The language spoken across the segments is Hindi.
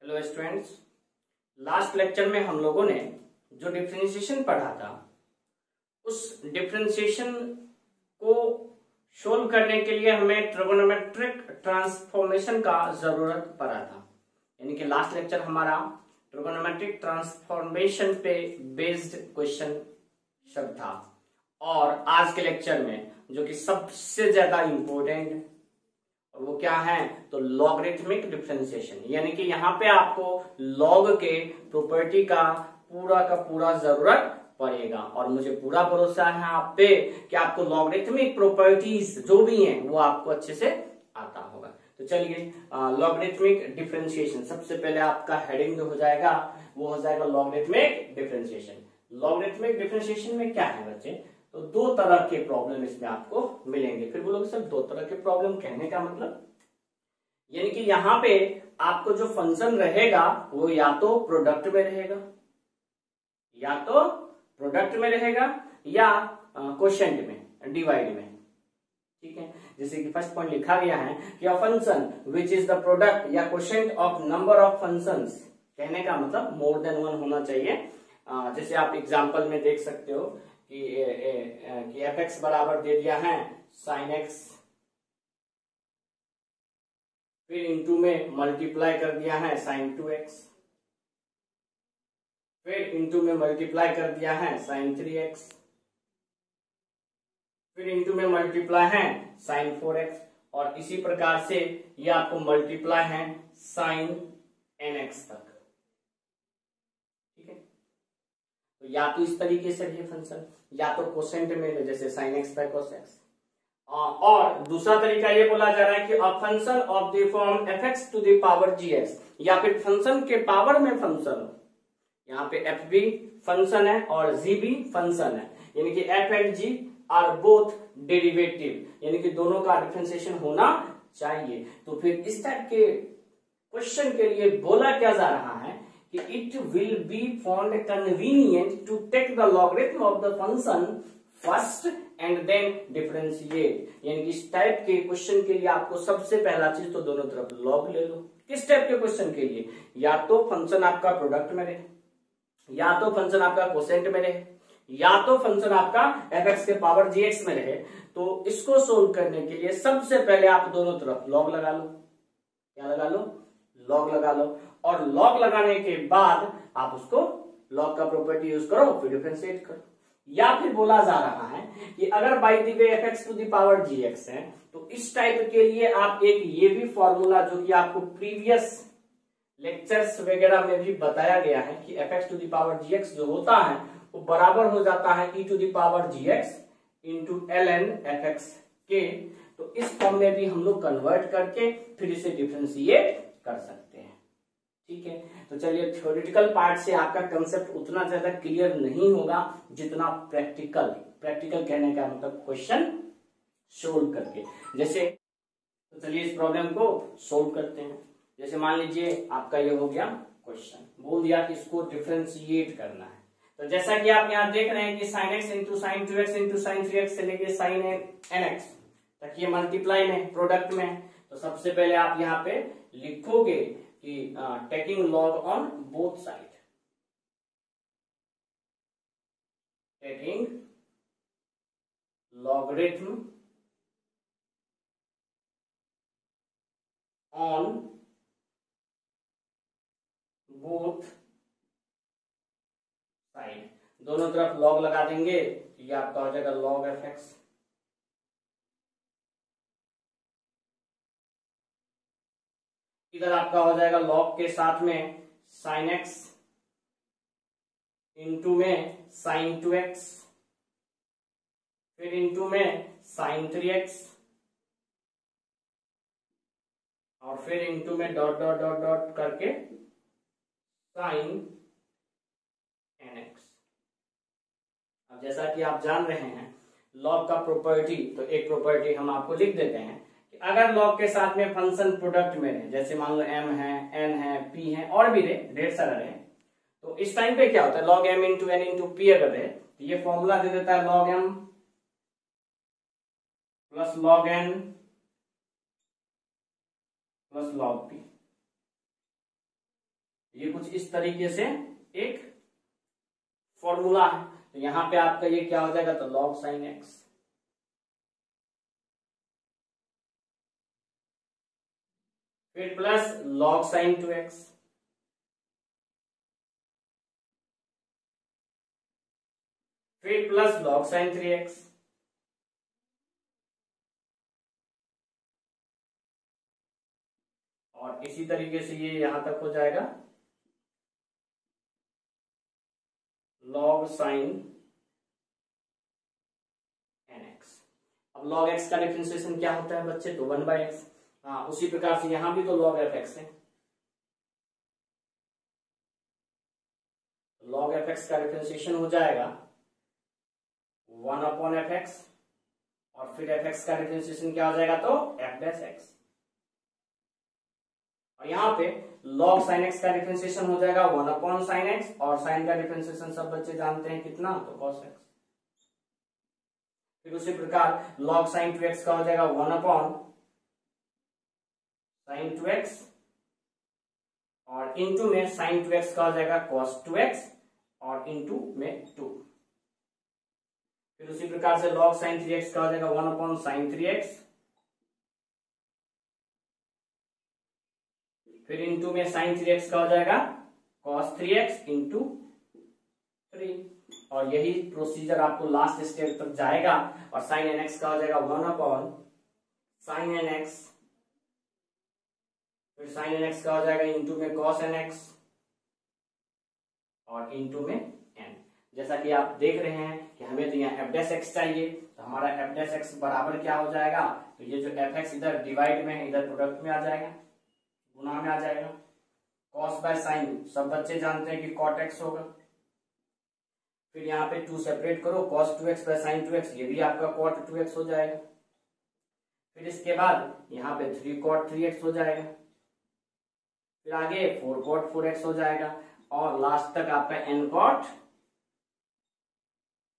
हेलो स्टूडेंट्स, लास्ट लेक्चर में हम लोगों ने जो डिफरेंशिएशन पढ़ा था उस डिफरेंशिएशन को सोल्व करने के लिए हमें ट्रिगोनोमेट्रिक ट्रांसफॉर्मेशन का जरूरत पड़ा था। यानी कि लास्ट लेक्चर हमारा ट्रिगोनोमेट्रिक ट्रांसफॉर्मेशन पे बेस्ड क्वेश्चन सब था और आज के लेक्चर में जो कि सबसे ज्यादा इंपॉर्टेंट वो क्या है तो लॉगरिथमिक डिफरेंशिएशन, यानी कि यहाँ पे आपको लॉग के प्रॉपर्टी का पूरा जरूरत पड़ेगा और मुझे पूरा भरोसा है आप पे कि आपको लॉगरिथमिक प्रॉपर्टीज जो भी हैं वो आपको अच्छे से आता होगा। तो चलिए लॉगरिथमिक डिफरेंशिएशन, सबसे पहले आपका हेडिंग जो हो जाएगा वो हो जाएगा लॉगरिथमिक डिफरेंशिएशन। लॉगरिथमिक डिफरेंशिएशन में क्या है बच्चे, तो दो तरह के प्रॉब्लम इसमें आपको मिलेंगे। फिर बोलोगे सर दो तरह के प्रॉब्लम कहने का मतलब, यानी कि यहाँ पे आपको जो फंक्शन रहेगा वो या तो प्रोडक्ट में रहेगा या क्वोशिएंट में, डिवाइड में। ठीक है, जैसे कि फर्स्ट पॉइंट लिखा गया है कि a function which is the product या quotient of number of functions, कहने का मतलब मोर देन वन होना चाहिए। जैसे आप एग्जांपल में देख सकते हो कि एफ एक्स बराबर दे दिया है साइन एक्स, फिर इंटू में मल्टीप्लाई कर दिया है साइन 2x, फिर इंटू में मल्टीप्लाई कर दिया है साइन 3x, फिर इंटू में मल्टीप्लाई है साइन 4x और इसी प्रकार से ये आपको मल्टीप्लाई है साइन nx तक। ठीक है, तो या तो इस तरीके से ये फंक्शन या तो कोसेंट में जैसे sine x by cos x, और दूसरा तरीका ये बोला जा रहा है कि a function of the form f x to the power g x, या फिर फंक्शन के पावर में फंक्शन हो। यहाँ पे एफ भी फंक्शन है और जी भी फंक्शन है, यानी कि f and g are both derivative, यानी कि दोनों का डिफरेंशिएशन होना चाहिए। तो फिर इस टाइप के क्वेश्चन के लिए बोला क्या जा रहा है कि it will be found convenient to take the logarithm of the function first and then differentiate, यानी कि इस टाइप के क्वेश्चन के लिए आपको सबसे पहला चीज तो दोनों तरफ लॉग ले लो। किस टाइप के क्वेश्चन के लिए, या तो फंक्शन आपका प्रोडक्ट में रहे, या तो फंक्शन आपका कोसेंट में रहे, या तो फंक्शन आपका एफ एक्स के पावर जी एक्स में रहे। तो इसको सोल्व करने के लिए सबसे पहले आप दोनों तरफ लॉग लगा लो। क्या लगा लो? लॉग लगा लो, और लॉग लगाने के बाद आप उसको लॉग का प्रॉपर्टी यूज करो, फिर डिफरेंशिएट करो। या फिर बोला जा रहा है कि अगर by the way f x to the power g x है तो इस टाइप के लिए आप एक ये भी फॉर्मूला जो कि आपको प्रीवियस लेक्चर्स वगैरह में भी बताया गया है कि f x to the power g x जो होता है वो बराबर हो जाता है e to the power g x into l n f x के। तो इस फॉर्म में भी हम लोग कन्वर्ट करके फिर इसे डिफरेंशिएट कर सकते हैं। ठीक है, तो चलिए थ्योरेटिकल पार्ट से आपका कंसेप्ट उतना ज्यादा क्लियर नहीं होगा जितना प्रैक्टिकल कहने का मतलब क्वेश्चन सोल्व करके। जैसे तो चलिए इस प्रॉब्लम को सोल्व करते हैं। जैसे मान लीजिए आपका ये हो गया क्वेश्चन, बोल दिया कि इसको डिफरेंशिएट करना है। तो जैसा कि आप यहाँ देख रहे हैं कि sign x into sine 2x into sine 3x से लेके साइन nx तक ये मल्टीप्लाई में प्रोडक्ट में। तो सबसे पहले आप यहाँ पे लिखोगे कि taking log on both side, taking logarithm on both side, दोनों तरफ लॉग लगा देंगे। ये आपका हो जाएगा लॉग एफ एक्स, इधर आपका हो जाएगा लॉग के साथ में साइन एक्स इंटू में साइन 2x, फिर इंटू में साइन 3x और फिर इंटू में डॉट डॉट डॉट डॉट करके साइन nx। अब जैसा कि आप जान रहे हैं लॉग का प्रॉपर्टी, तो एक प्रॉपर्टी हम आपको लिख देते हैं कि अगर लॉग के साथ में फंक्शन प्रोडक्ट में रहे, जैसे मान लो m है, n है, p है और भी रहे, ढेर सारा रहे, तो इस टाइम पे क्या होता है log m into n into p अगर रहे तो ये फॉर्मूला दे देता है log m plus log n plus log p। ये कुछ इस तरीके से एक फॉर्मूला है। तो यहां पे आपका ये क्या हो जाएगा, तो log sin x, फिर प्लस log sin 2x, फिर प्लस log sin 3x, और इसी तरीके से ये यहां तक हो जाएगा log sin nx। अब log x का डिफरेंशिएशन क्या होता है बच्चे, तो 1/x। हाँ, उसी प्रकार से यहां भी तो log fx है। log fx का डिफरेंशिएशन हो जाएगा 1/fx, और फिर fx का डिफरेंशिएशन क्या हो जाएगा, तो f'(x)। और यहाँ पे log sin x का डिफरेंशिएशन हो जाएगा 1/sin x, और sin का डिफरेंशिएशन सब बच्चे जानते हैं कितना, तो cos x। फिर उसी प्रकार log sin 2x का हो जाएगा 1/sin 2x, और इंटू में sin 2x का हो जाएगा cos 2x, और इंटू में 2। फिर उसी प्रकार से log sin 3x का हो जाएगा 1/sin 3x, फिर इंटू में sin 3x का हो जाएगा cos 3x इंटू 3, और यही प्रोसीजर आपको लास्ट स्टेप तक जाएगा, और sin nx का हो जाएगा 1/sin nx, फिर sin nx का हो जाएगा इंटू में cos nx, और इंटू में n। जैसा कि आप देख रहे हैं कि हमें तो यहाँ f'(x) चाहिए, तो हमारा f'(x) बराबर क्या हो जाएगा, तो ये जो fx इधर डिवाइड में है, इधर प्रोडक्ट में आ जाएगा, गुना में आ जाएगा। cos बाय साइन सब बच्चे जानते हैं कि cot x होगा। फिर यहाँ पे 2 सेपरेट करो, cos 2x bye sin 2x, ये भी आपका cot 2x हो जाएगा। फिर इसके बाद यहाँ पे 3 cot 3x हो जाएगा, फिर आगे 4 cot 4x हो जाएगा, और लास्ट तक आपका n cot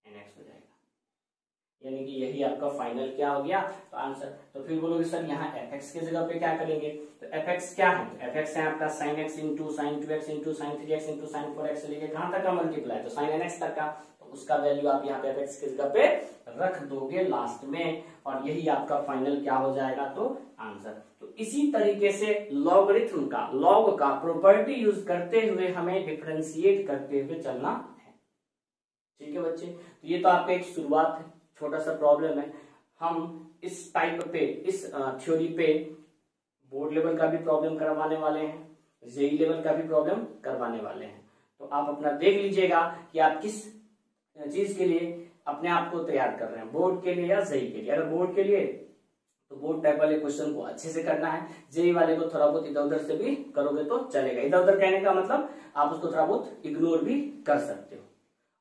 nx हो जाएगा। यानी कि यही आपका फाइनल क्या हो गया, तो आंसर। तो फिर बोलोगे सर यहाँ fx की जगह पे क्या करेंगे, तो fx क्या है, तो fx है आपका sin x into sin 2x into sin 3x into sin 4x से लेके कहां तक का मल्टीप्लाई, तो sin nx तक का, तो उसका वैल्यू आप यहाँ पे fx की जगह पे रख दोगे लास्ट में, और यही आपका फाइनल क्या हो जाएगा, तो आंसर। तो इसी तरीके से लॉगरिथम का, लॉग का प्रॉपर्टी यूज करते हुए हमें डिफरेंशिएट करते हुए चलना है। ठीक है बच्चे, तो ये तो आपका एक शुरुआत है, छोटा सा प्रॉब्लम है। हम इस टाइप पे, इस थ्योरी पे बोर्ड लेवल का भी प्रॉब्लम करवाने वाले हैं, जेई लेवल का भी प्रॉब्लम करवाने वाले हैं। तो आप अपना देख लीजिएगा कि आप किस चीज के लिए अपने आप को तैयार कर रहे हैं, बोर्ड के लिए या जेई के लिए। अगर बोर्ड के लिए तो बोर्ड टाइप वाले क्वेश्चन को अच्छे से करना है, जेई वाले को थोड़ा बहुत इधर उधर से भी करोगे तो चलेगा। इधर उधर कहने का मतलब आप उसको थोड़ा बहुत इग्नोर भी कर सकते हो।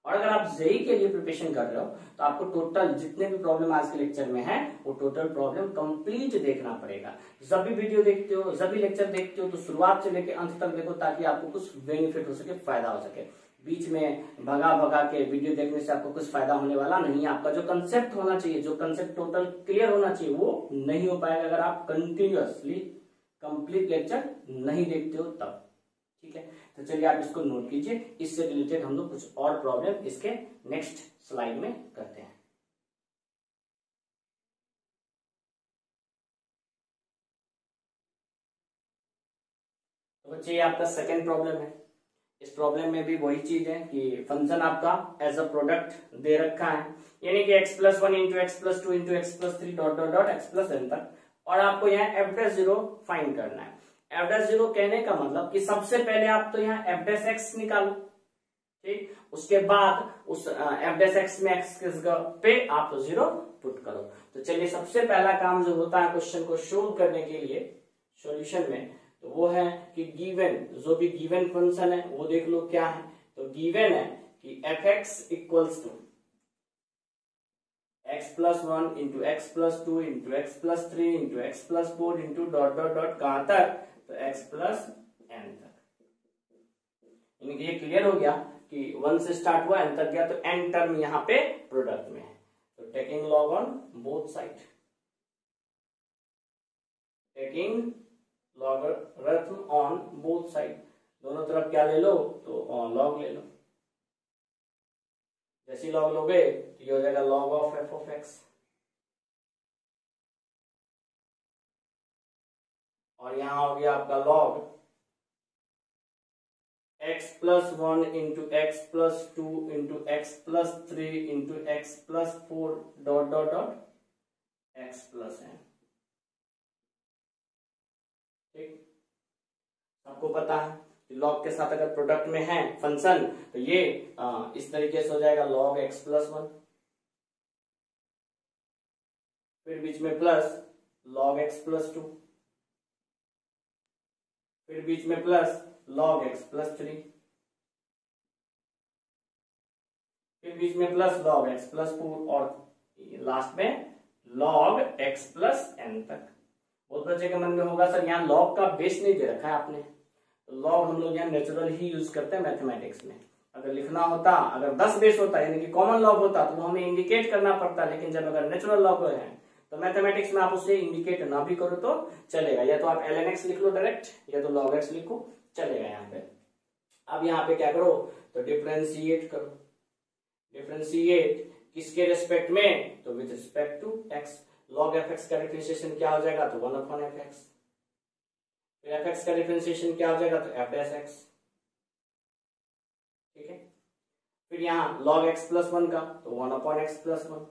और अगर आप जेई के लिए प्रिपरेशन कर रहे हो तो आपको टोटल जितने भी प्रॉब्लम आज के लेक्चर में है वो टोटल प्रॉब्लम कंप्लीट देखना पड़ेगा। जब भी वीडियो देखते हो, जब भी लेक्चर देखते हो, तो शुरुआत से लेकर अंत तक देखो, ताकि आपको कुछ बेनिफिट हो सके, फायदा हो सके। बीच में भगा भगा के वीडियो देखने से आपको कुछ फायदा होने वाला नहीं है। आपका जो कंसेप्ट होना चाहिए, जो कंसेप्ट टोटल क्लियर होना चाहिए, वो नहीं हो पाएगा अगर आप कंटिन्यूअसली कंप्लीट लेक्चर नहीं देखते हो तब। ठीक है, तो चलिए आप इसको नोट कीजिए। इससे रिलेटेड हम लोग कुछ और प्रॉब्लम इसके नेक्स्ट स्लाइड में करते हैं। तो बच्चे ये आपका सेकेंड प्रॉब्लम है। इस प्रॉब्लम में भी वही चीज है कि फंक्शन आपका एज अ प्रोडक्ट दे रखा है, यानी कि x+1 into x+2 into x+3 dot dot dot x+n तक, और आपको यहाँ f'0 फाइंड करना है। f'0 कहने का मतलब कि सबसे पहले आप तो यहाँ f'(x) निकालो, ठीक, उसके बाद उस f'(x) में x के जगह पे आप 0 पुट करो। तो चलिए सबसे पहला काम जो होता है क्वेश्चन को सोल्व करने के लिए सॉल्यूशन में, तो वो है कि गिवन, जो भी गिवन फंक्शन है वो देख लो क्या है। तो गिवन है कि f(x) equals to x+1 into x+2 into x+3 into x+4 into dot dot dot कहां तक, तो x+n तक। यानी कि ये क्लियर हो गया कि 1 से स्टार्ट हुआ n तक गया, तो n टर्म यहाँ पे प्रोडक्ट में है। तो taking log on both side, taking logarithm on both side, दोनों तरफ क्या ले लो, तो लॉग ले लो। जैसे लॉग लोगे तो ये हो जाएगा log of F of x, और यहां हो गया आपका log x plus 1 into x plus 2 into x plus 3 into x plus 4 dot dot dot x plus n। ठीक, आपको पता है कि लॉग के साथ अगर प्रोडक्ट में है फंक्शन तो ये इस तरीके से हो जाएगा लॉग एक्स प्लस 1, फिर बीच में प्लस लॉग एक्स प्लस 2, फिर बीच में प्लस log x प्लस 3, फिर बीच में प्लस log x प्लस 4, और लास्ट में log x प्लस n तक। बहुत बच्चे के मन में होगा सर यहाँ log का बेस नहीं दे रखा है आपने, तो log हम लोग यहाँ नेचुरल ही यूज करते हैं मैथमेटिक्स में। अगर लिखना होता, अगर 10 बेस होता यानी कि कॉमन लॉग होता तो वो हमें इंडिकेट करना पड़ता, लेकिन जब अगर नेचुरल लॉग है तो मैथमेटिक्स में आप उसे इंडिकेट ना भी करो तो चलेगा, या तो आप ln x लिख लो डायरेक्ट, या तो log x लिखो, चलेगा यहाँ पे। अब यहाँ पे क्या करो, तो डिफरेंशिएट करो। डिफरेंशिएट किसके रेस्पेक्ट में, तो with respect to x। log fx का डिफरेंशिएशन क्या हो जाएगा, तो 1 अपॉन fx। फिर fx का डिफरेंशिएशन क्या हो जाएगा, तो f डैश x। ठीक है, फिर यहाँ log x प्लस 1 का तो 1 अपॉन x प्लस 1,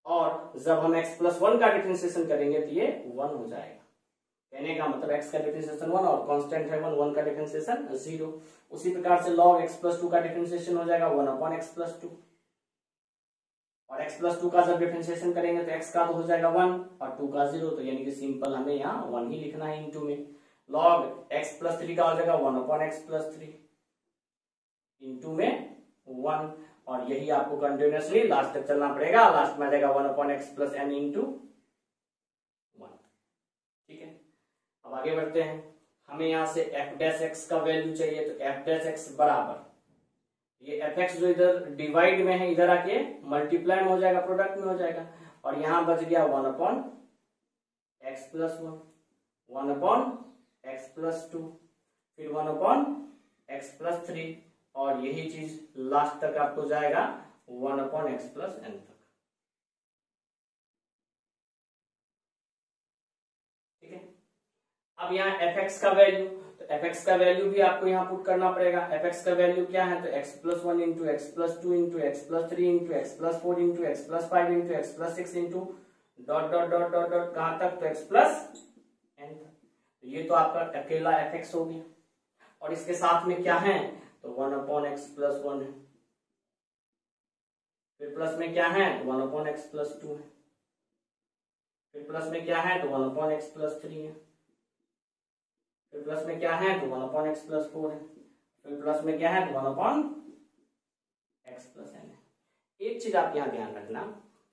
और जब हम x प्लस 1 का डिफरेंशिएशन करेंगे तो ये 1 हो जाएगा। कहने का मतलब x का डिफरेंशिएशन 1 और कांस्टेंट है 1 का डिफरेंशिएशन 0। उसी प्रकार से log x प्लस 2 का डिफरेंशिएशन हो जाएगा 1 अपॉन x प्लस 2, और x प्लस 2 का जब डिफरेंशिएशन करेंगे तो x का तो हो जाएगा 1 और 2 का 0, तो यानी कि सिंपल हमें यहाँ 1 ही लिखना है इनटू में। log x प्लस 3 का हो जाएगा 1 अपॉन x प्लस 3 इनटू में 1, और यही आपको कंटिन्यूअसली लास्ट तक चलना पड़ेगा। लास्ट में आ जाएगा 1 upon x plus n into 1। ठीक है, अब आगे बढ़ते हैं। हमें यहां से f डैश x का वैल्यू चाहिए, तो f डैश x बराबर ये fx जो इधर डिवाइड में है इधर आके मल्टीप्लाई में हो जाएगा, प्रोडक्ट में हो जाएगा, और यहां बच गया 1 upon x plus 1, 1 upon x plus 2, फिर 1 अपॉन x प्लस 3, और यही चीज लास्ट तक आपको जाएगा 1 अपॉन x प्लस n तक। ठीक है, अब यहाँ fx का वैल्यू, तो fx का वैल्यू भी आपको यहाँ पुट करना पड़ेगा। fx का वैल्यू क्या है, तो x plus 1 into x plus 2 into x plus 3 into x plus 4 into x plus 5 into x plus 6 into dot dot dot dot dot कहां तक, तो x प्लस n तक। तो ये तो आपका अकेला fx हो गया, और इसके साथ में क्या है, तो 1 अपॉन एक्स प्लस 1 है, फिर प्लस में क्या है, तो 1 अपॉन एक्स प्लस 2 है, फिर प्लस में क्या है, तो 1 अपॉन एक्स प्लस 3 है, फिर प्लस में क्या है, तो 1 अपॉन एक्स प्लस 4 है, फिर प्लस में क्या है, तो 1 अपॉन एक्स प्लस n है। एक चीज आप यहाँ ध्यान रखना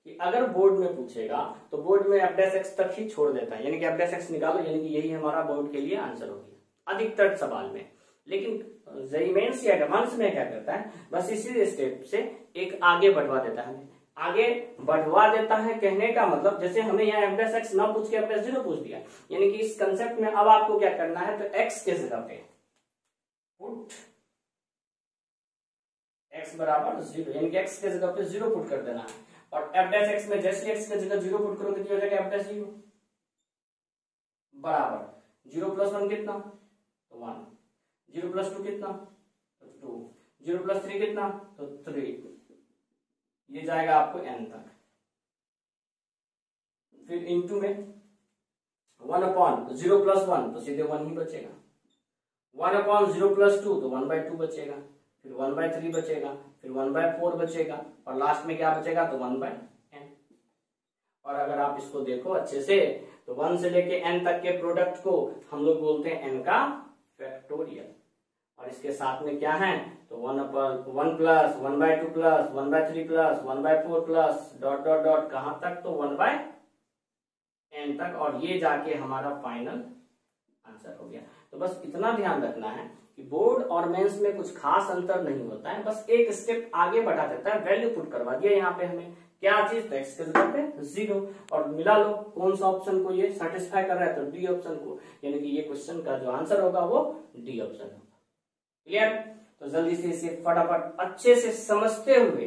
कि अगर बोर्ड में पूछेगा तो बोर्ड में f डैश x तक ही छोड़ देता है, यानी कि f डैश x निकालो, यानी कि यही हमारा बोर्ड के लिए आंसर हो गया अधिकतर सवाल में। लेकिन जेईई मेंस या एडवांस में क्या करता है, बस इसी स्टेप से एक आगे बढ़वा देता है, आगे बढ़वा देता है। कहने का मतलब जैसे हमें यहाँ f डैश x ना पूछ के f डैश 0 पूछ दिया, यानी कि इस कंसेप्ट में अब आपको क्या करना है, तो x के जगह पे पुट x बराबर 0, यानी कि x के जगह पे 0 पुट कर देना है, और f डैश x में जैसे x के जगह 0 पुट करोगे तो हो जाएगा f डैश 0 बराबर 0 प्लस 1 कितना, तो 1, 0 प्लस 2 कितना, तो 2, 0 प्लस 3 कितना, तो 3, ये जाएगा आपको n तक। फिर इनटू में 1 अपॉन 0 प्लस 1 तो सीधे 1 ही बचेगा, 1 अपॉन 0 प्लस 2 तो 1/2 बचेगा, फिर 1/3 बचेगा, फिर 1/4 बचेगा, और लास्ट में क्या बचेगा, तो 1/n। और अगर आप इसको देखो अच्छे से तो 1 से लेके n तक के प्रोडक्ट को हम लोग बोलते हैं n का फैक्टोरियल, और इसके साथ में क्या है, तो 1 plus 1/2 plus 1/3 plus 1/4 plus dot dot dot कहां तक, तो 1/n तक, और ये जाके हमारा फाइनल आंसर हो गया। तो बस इतना ध्यान रखना है कि बोर्ड और मेंस में कुछ खास अंतर नहीं होता है, बस एक स्टेप आगे बढ़ा देता है। वैल्यू पुट करवा दिया यहाँ पे हमें क्या चीज, तो एक्स के जगह पे 0, और मिला लो कौन सा ऑप्शन को ये सेटिस्फाई कर रहा है, तो डी ऑप्शन को, यानी कि ये क्वेश्चन का जो आंसर होगा वो डी ऑप्शन होगा। क्लियर? तो जल्दी से इसे फटाफट अच्छे से समझते हुए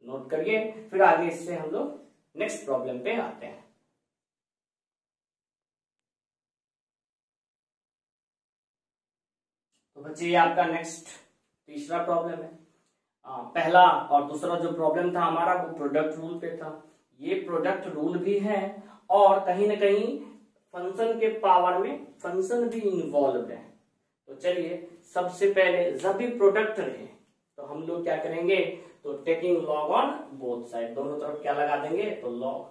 नोट करिए, फिर आगे इससे हम लोग नेक्स्ट प्रॉब्लम पे आते हैं। तो बच्चे ये आपका नेक्स्ट तीसरा प्रॉब्लम है। पहला और दूसरा जो प्रॉब्लम था हमारा वो प्रोडक्ट रूल पे था। ये प्रोडक्ट रूल भी है और कहीं ना कहीं फंक्शन के पावर में फंक्शन भी इन्वॉल्व है। तो चलिए सबसे पहले जब भी प्रोडक्ट रहे तो हम लोग क्या करेंगे, तो taking log on both side, दोनों तरफ क्या लगा देंगे, तो लॉग,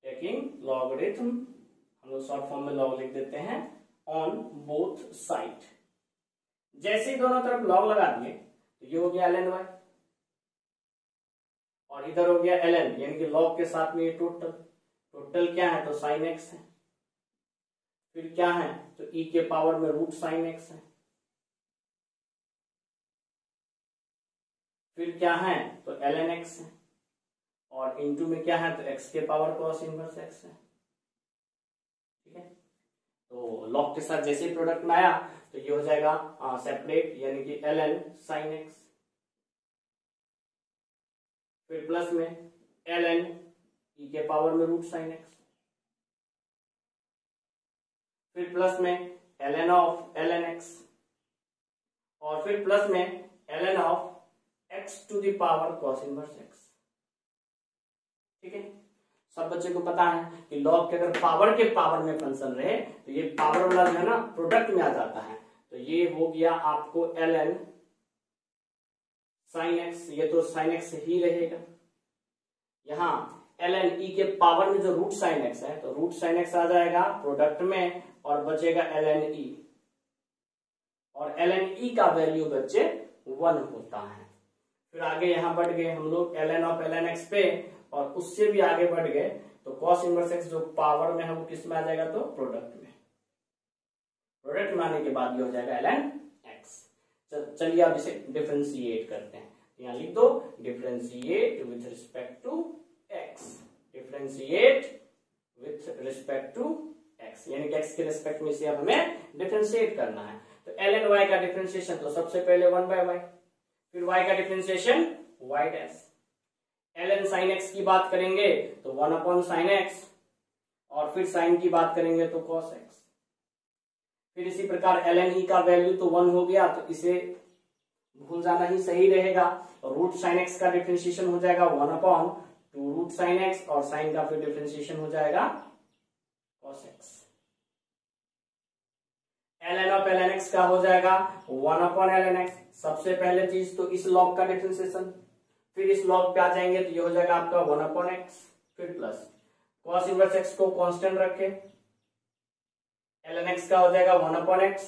टेकिंग लॉगरिथम, हम लोग शॉर्ट फॉर्म में लॉग लिख देते हैं, ऑन बोथ साइड। जैसे ही दोनों तरफ लॉग लगा दिए तो ये हो गया ln y और इधर हो गया ln, यानी कि लॉग के साथ में ये टोटल क्या है, तो साइन x है। फिर क्या है, तो e के पावर में रूट साइन x है। फिर क्या है, तो ln x है और इनटू में क्या है, तो x के पावर cos इनवर्स x है। ठीक है, तो लॉग के साथ जैसे ही प्रोडक्ट में आया तो ये हो जाएगा सेपरेट, यानी कि ln sin x, फिर प्लस में ln e के पावर में रूट साइन x, फिर प्लस में ln ऑफ ln x और फिर प्लस में ln of x to the power cos inverse x। ठीक है, सब बच्चे को पता है कि लॉग के अगर पावर के पावर में फंक्शन रहे तो ये पावर वाला जो है ना प्रोडक्ट में आ जाता है। तो ये हो गया आपको ln sin x, ये तो sin x ही रहेगा। यहाँ ln e के पावर में जो रूट साइन x है तो रूट साइन x आ जाएगा प्रोडक्ट में और बचेगा ln e, और ln e का वैल्यू बच्चे 1 होता है। फिर आगे यहां बढ़ गए हम लोग ln ऑफ ln x पे और उससे भी आगे बढ़ गए तो cos इनवर्स x जो पावर में है वो किस में आ जाएगा, तो प्रोडक्ट में। प्रोडक्ट में आने के बाद ये हो जाएगा ln x। चलिए अब इसे डिफरेंशिएट करते हैं। यहाँ लिख दो differentiate with respect to x, differentiate with respect to x, यानी कि x के रिस्पेक्ट में इसे अब हमें डिफरेंशिएट करना है। तो ln y का डिफरेंशिएशन तो सबसे पहले 1/y, फिर y का differentiation y dash, ln sin x की बात करेंगे तो 1/sin x और फिर sin की बात करेंगे तो cos x। फिर इसी प्रकार ln e का वैल्यू तो 1 हो गया तो इसे भूल जाना ही सही रहेगा। रूट sin x का डिफरेंशिएशन हो जाएगा 1/2 रूट sin x और sin का फिर डिफरेंशिएशन हो जाएगा cos x। ln of ln x का हो जाएगा 1/ln x, सबसे पहले चीज तो इस लॉग का डिफरेंशिएशन, फिर इस लॉग पे आ जाएंगे तो ये हो जाएगा आपका 1/x, फिर प्लस cos इनवर्स x को कांस्टेंट रखे, ln x का हो जाएगा 1/x,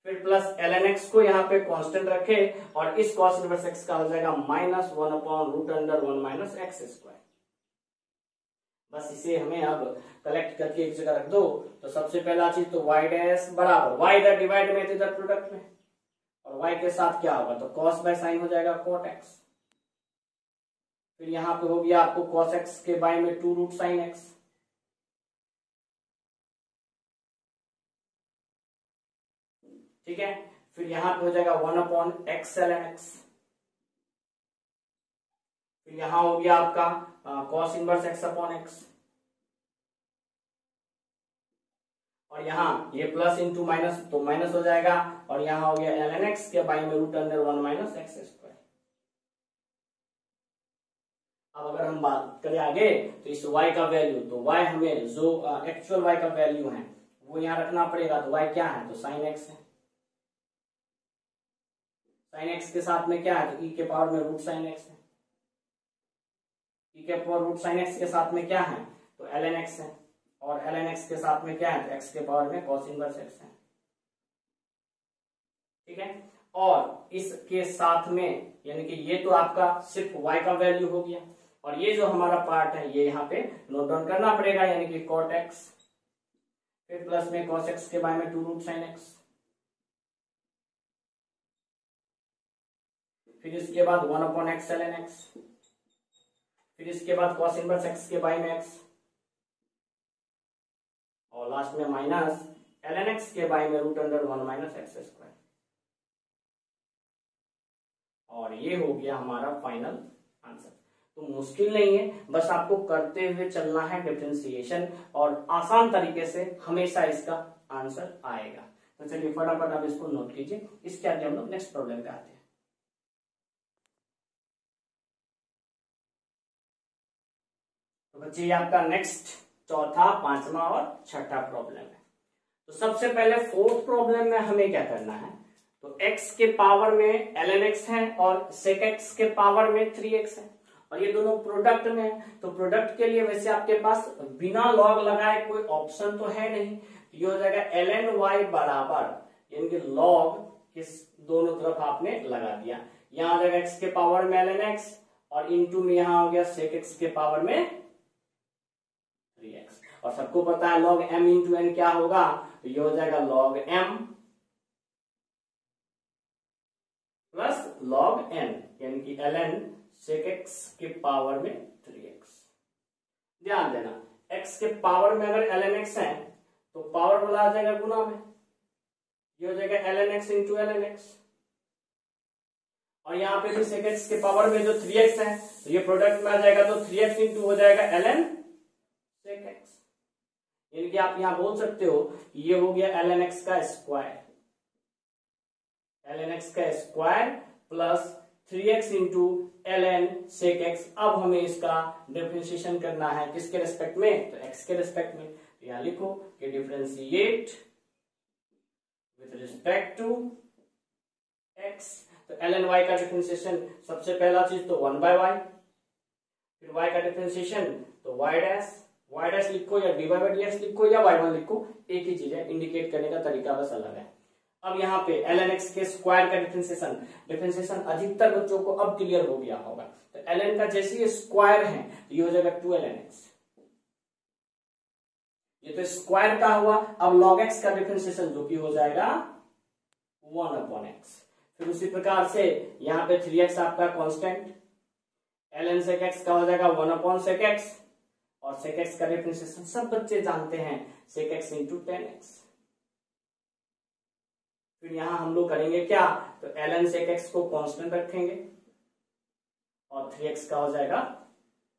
फिर प्लस ln x को यहाँ पे कांस्टेंट रखे और इस cos इनवर्स x का हो जाएगा -1/√1 - x²। बस इसे हमें अब कलेक्ट करके एक जगह रख दो। तो सबसे पहला चीज तो y डैश बराबर y इधर डिवाइड में इधर प्रोडक्ट में और y के साथ क्या होगा, तो cos बाय साइन हो जाएगा cot x। फिर यहां पे हो गया आपको cos x के बाय में 2 रूट साइन x, ठीक है। फिर यहां पे हो जाएगा 1/x ln x, फिर यहां हो गया आपका cos इनवर्स x/x और यहाँ ये प्लस इंटू माइनस तो माइनस हो जाएगा और यहाँ हो गया ln x के बाई में √1 - x²। अब अगर हम बात करें आगे तो इस y का वैल्यू, तो y हमें जो एक्चुअल y का वैल्यू है वो यहाँ रखना पड़ेगा। तो y क्या है, तो sin x है, sin x के साथ में क्या है, तो e के पावर में रूट साइन x है, e के पावर रूट साइन x के साथ में क्या है, तो ln x है और ln x के साथ में क्या है, तो x के पावर में cos इनवर्स x है, ठीक है। और इसके साथ में यानी कि ये तो आपका सिर्फ y का वैल्यू हो गया और ये जो हमारा पार्ट है ये यहाँ पे नोट डाउन करना पड़ेगा, यानी कि cot x, फिर प्लस में cos x के बारे में 2 रूट साइन x, फिर इसके बाद 1/x ln x, फिर इसके बाद cos इनवर्स x के बारे में x और लास्ट में माइनस ln x के बाई में √1 माइनस एक्स स्क्वायर। और ये हो गया हमारा फाइनल आंसर। तो मुश्किल नहीं है, बस आपको करते हुए चलना है डिफरेंशिएशन, और आसान तरीके से हमेशा इसका आंसर आएगा। तो चलिए फटाफट आप इसको नोट कीजिए। इसके आगे हम लोग नेक्स्ट प्रॉब्लम पे आते हैं। तो बच्चे ये आपका नेक्स्ट चौथा, पांचवा और छठा प्रॉब्लम है। तो सबसे पहले फोर्थ प्रॉब्लम में हमें क्या करना है, तो x के पावर में ln x है और sec x के पावर में 3x है, और ये दोनों प्रोडक्ट में है। तो प्रोडक्ट के लिए वैसे आपके पास बिना लॉग लगाए कोई ऑप्शन तो है नहीं, ये हो जाएगा ln y बराबर, यानी कि लॉग इस दोनों तरफ आपने लगा दिया। यहां आ जाएगा x के पावर में ln x, और इंटू में यहां हो गया sec x के पावर में 3x। और सबको पता है log m इंटू n क्या होगा, तो ये हो जाएगा log m plus log n, यानी कि ln sec x के पावर में 3x। ध्यान देना, x के पावर में अगर ln x है तो पावर वाला आ जाएगा गुना में, ये हो जाएगा ln x into ln x। और यहां पे भी sec x के पावर में जो 3x है तो ये प्रोडक्ट में आ जाएगा, तो 3x इंटू हो जाएगा ln sec x। यानी कि आप यहां बोल सकते हो ये हो गया ln x का स्क्वायर, ln x का square plus 3x into ln sec x। अब हमें इसका डिफरेंशिएशन करना है किसके रेस्पेक्ट में, तो x के रेस्पेक्ट में। तो यहां लिखो कि differentiate with respect to x। तो ln y का डिफरेंशिएशन सबसे पहला चीज तो 1/y, फिर y का डिफरेंशिएशन तो y डैश लिखो या dy/dx लिखो या y1 लिखो, एक ही चीज है, इंडिकेट करने का तरीका बस अलग है। अब यहाँ पे ln x के स्क्वायर का डिफरेंशिएशन अधिकतर बच्चों को अब क्लियर हो गया होगा। तो ln का जैसे ये स्क्वायर है तो ये हो जाएगा 2ln x, ये तो स्क्वायर का हुआ। अब log x का डिफरेंशिएशन जो कि हो जाएगा 1/x। फिर उसी प्रकार से यहाँ पे 3x आपका कांस्टेंट, ln sec x का हो जाएगा 1/sec x, और sec x का डिफरेंशिएशन सब बच्चे जानते हैं sec x इंटू 10x। फिर यहां हम लोग करेंगे क्या, तो ln sec x को कांस्टेंट रखेंगे और 3x का हो जाएगा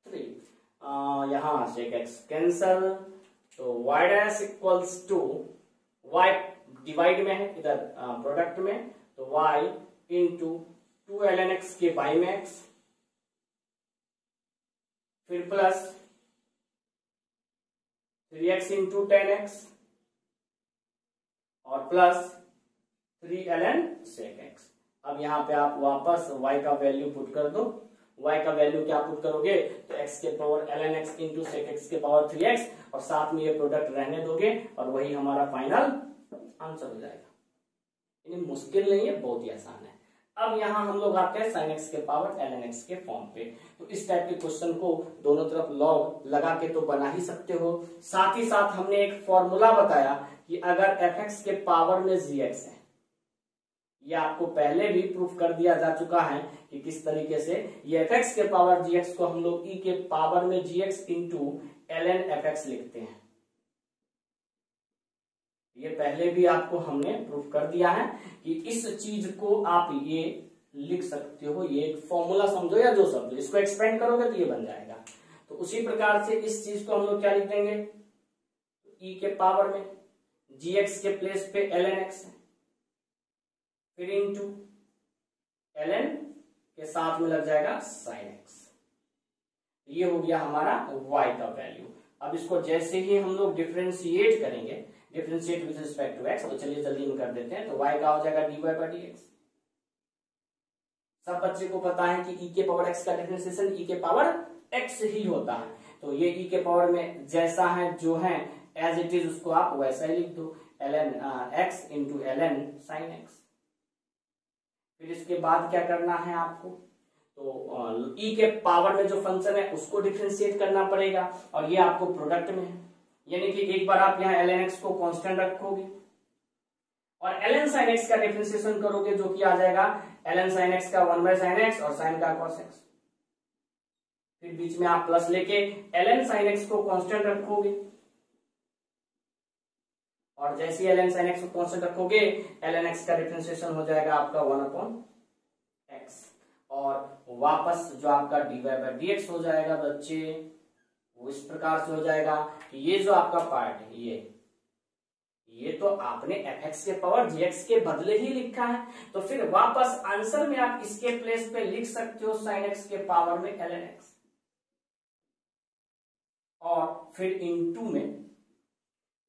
3। यहां sec x कैंसल, तो y dash equals to y divide में है इधर प्रोडक्ट में, तो y इंटू 2ln x के बाई में x, फिर प्लस 3x इंटू 10x और प्लस 3ln sec x। अब यहाँ पे आप वापस y का वैल्यू पुट कर दो। y का वैल्यू क्या पुट करोगे, तो x के power ln x into sec x के पावर 3x, और साथ में ये प्रोडक्ट रहने दोगे, और वही हमारा फाइनल आंसर हो जाएगा। यानी मुश्किल नहीं है, बहुत ही आसान है। अब यहाँ हम लोग आते हैं sin x के पावर ln x के फॉर्म पे। तो इस टाइप के क्वेश्चन को दोनों तरफ लॉग लगा के तो बना ही सकते हो। साथ ही साथ हमने एक फॉर्मूला बताया कि अगर fx के पावर में gx है, ये आपको पहले भी प्रूफ कर दिया जा चुका है कि किस तरीके से ये fx के पावर gx को हम लोग e के पावर में gx इंटू ln fx लिखते हैं। ये पहले भी आपको हमने प्रूफ कर दिया है कि इस चीज को आप ये लिख सकते हो, ये एक फॉर्मूला समझो या जो समझो, इसको एक्सपेंड करोगे तो ये बन जाएगा। तो उसी प्रकार से इस चीज को हम लोग क्या लिख देंगे, e के पावर में gx के प्लेस पे ln x है, फिर इंटू ln के साथ में लग जाएगा sin x। ये हो गया हमारा y का वैल्यू। अब इसको जैसे ही हम लोग डिफरेंशिएट करेंगे, differentiate with respect to x, तो चलिए जल्दी में कर देते हैं। तो y का हो जाएगा dy/dx। सब बच्चे को पता है कि e के पावर x का डिफरेंशिएशन e के पावर x ही होता है। तो ये e के पावर में जैसा है जो है एज इट इज उसको आप वैसा ही लिख दो, ln x into ln sin x। फिर इसके बाद क्या करना है आपको, तो e के पावर में जो फंक्शन है उसको डिफरेंशिएट करना पड़ेगा, और ये आपको प्रोडक्ट में है, यानी कि एक बार आप यहाँ ln x को कांस्टेंट रखोगे और ln sin x का डिफरेंशिएशन करोगे, जो कि आ जाएगा ln sin x का 1/sin x और sin का cos x। फिर बीच में आप प्लस लेके ln sin x को कांस्टेंट रखोगे और जैसे ln sin x को कांस्टेंट रखोगे ln x का डिफरेंशिएशन हो जाएगा आपका 1/x और वापस जो आपका dy/dx हो जाएगा बच्चे वो इस प्रकार से हो जाएगा कि ये जो आपका पार्ट है ये तो आपने fx के पावर gx के बदले ही लिखा है, तो फिर वापस आंसर में आप इसके प्लेस पे लिख सकते हो sin x के पावर में ln x और फिर इनटू में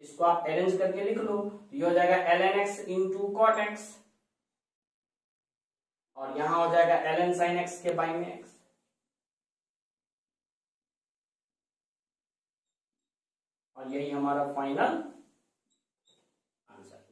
इसको आप अरेंज करके लिख लो, तो ये हो जाएगा ln x into cot x और यहां हो जाएगा ln sin x के बाई में x और यही हमारा फाइनल आंसर।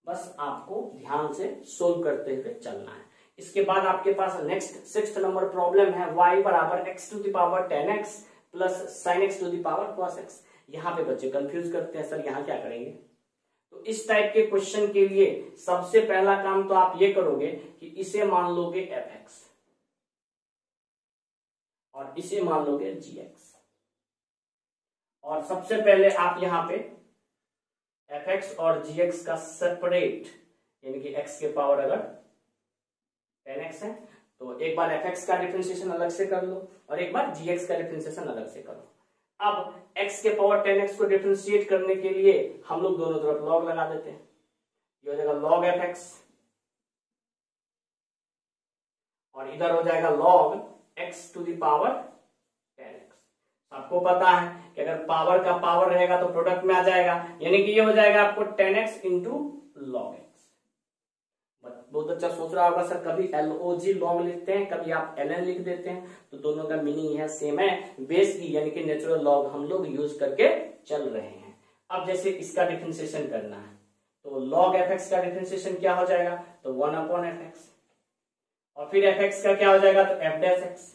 बस आपको ध्यान से सोल्व करते हुए चलना है। इसके बाद आपके पास नेक्स्ट 6th नंबर प्रॉब्लम है y बराबर x to the power 10x plus sin x to the power cos x। यहाँ पे बच्चे कंफ्यूज करते हैं सर यहाँ क्या करेंगे, तो इस टाइप के क्वेश्चन के लिए सबसे पहला काम तो आप ये करोगे कि इसे मान लोगे fx और इसे मान लोगे gx और सबसे पहले आप यहाँ पे fx और gx का सेपरेट यानी कि x के पावर अगर 10x है तो एक बार fx का डिफरेंशिएशन अलग से कर लो और एक बार gx का डिफरेंशिएशन अलग से करो। अब x के पावर 10x को डिफरेंशिएट करने के लिए हम लोग दोनों तरफ log लगा देते हैं, ये हो जाएगा log fx और इधर हो जाएगा log x to the power 10x। आपको पता है कि अगर पावर का पावर रहेगा तो प्रोडक्ट में आ जाएगा, यानी कि ये हो जाएगा आपको 10x इंटू log x। बहुत अच्छा सोच रहा होगा सर कभी log log लिखते हैं कभी आप ln लिख देते हैं, तो दोनों का मीनिंग है सेम है, बेस की यानी कि नेचुरल लॉग हम लोग यूज करके चल रहे हैं। अब जैसे इसका डिफरेंशिएशन करना है तो log fx का डिफरेंशिएशन क्या हो जाएगा, तो 1/fx और फिर fx का क्या हो जाएगा तो f डैश x।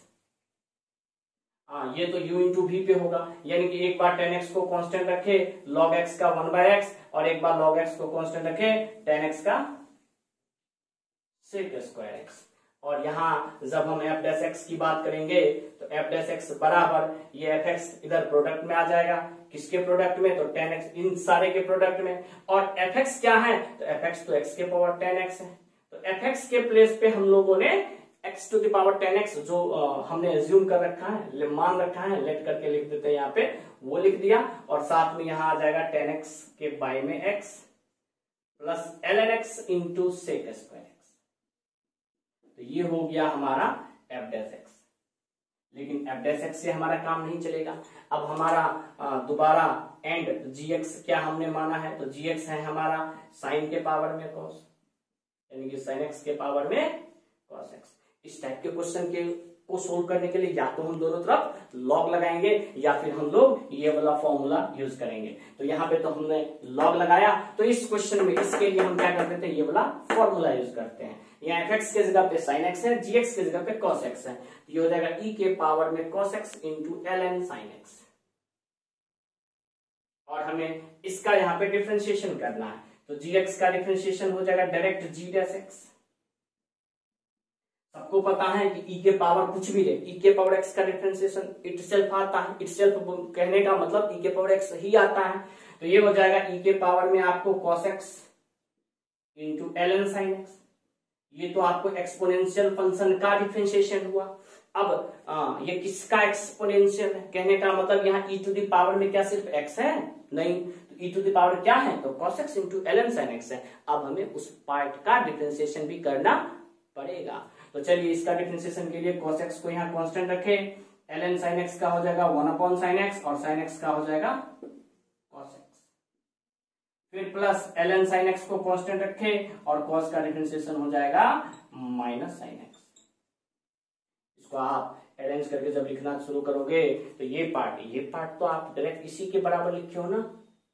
हाँ ये तो u इंटू v पे होगा, यानी कि एक बार 10x को कांस्टेंट रखे log x का 1/x और एक बार log x को कांस्टेंट रखे 10x का sec स्क्वायर x और यहाँ जब हम f डैश x की बात करेंगे तो f डैश x बराबर ये fx इधर प्रोडक्ट में आ जाएगा, किसके प्रोडक्ट में तो 10x इन सारे के प्रोडक्ट में, और fx क्या है तो fx तो x के पावर 10x है, तो fx के प्लेस पे हम लोगों ने x to the power 10x जो हमने एज्यूम कर रखा है मान रखा है लेट करके लिख देते हैं यहाँ पे वो लिख दिया और साथ में यहाँ आ जाएगा 10x के बाई में x plus ln x into sec square x। तो ये हो गया हमारा f डैश x, लेकिन f डैश x से हमारा काम नहीं चलेगा। अब हमारा दोबारा एंड gx क्या हमने माना है तो gx है हमारा साइन के पावर में cos यानी कि sin x के पावर में cos x। इस टाइप के क्वेश्चन के को सोल्व करने के लिए या तो हम दोनों तरफ लॉग लगाएंगे या फिर हम लोग ये वाला फॉर्मूला यूज करेंगे। तो यहाँ पे तो हमने लॉग लगाया, तो इस क्वेश्चन में इसके लिए हम क्या कर देते हैं ये वाला फॉर्मूला यूज करते हैं। यहाँ fx के जगह पे sin x है, gx के जगह पे cos x है, तो ये हो जाएगा e के पावर में cos x into ln sin x और हमें इसका यहाँ पे डिफरेंशिएशन करना है, तो gx का डिफरेंशिएशन हो जाएगा डायरेक्ट g डैश x। सबको पता है कि e के पावर कुछ भी ले e के पावर x का डिफरेंशिएशन इटसेल्फ आता है, इटसेल्फ कहने का मतलब e के पावर x ही आता है, तो ये हो जाएगा e के पावर में आपको cos x into ln sin x। ये तो आपको एक्सपोनेंशियल फंक्शन का डिफरेंशिएशन हुआ। अब ये किसका एक्सपोनेंशियल है, कहने का मतलब यहाँ e टू द पावर में क्या सिर्फ x है, नहीं, तो e टू द पावर क्या है तो cos x into ln sin x है। अब हमें उस पार्ट का डिफरेंशिएशन भी करना पड़ेगा, तो चलिए इसका डिफरेंशिएशन के लिए cos x को यहाँ कांस्टेंट रखे, ln sin x का हो जाएगा 1/sin x और sin x का हो जाएगा cos x, फिर प्लस ln sin x को कांस्टेंट रखे और cos का डिफरेंशिएशन हो जाएगा माइनस sin x। इसको आप अरेंज करके जब लिखना शुरू करोगे तो ये पार्ट तो आप डायरेक्ट इसी के बराबर लिखे हो ना,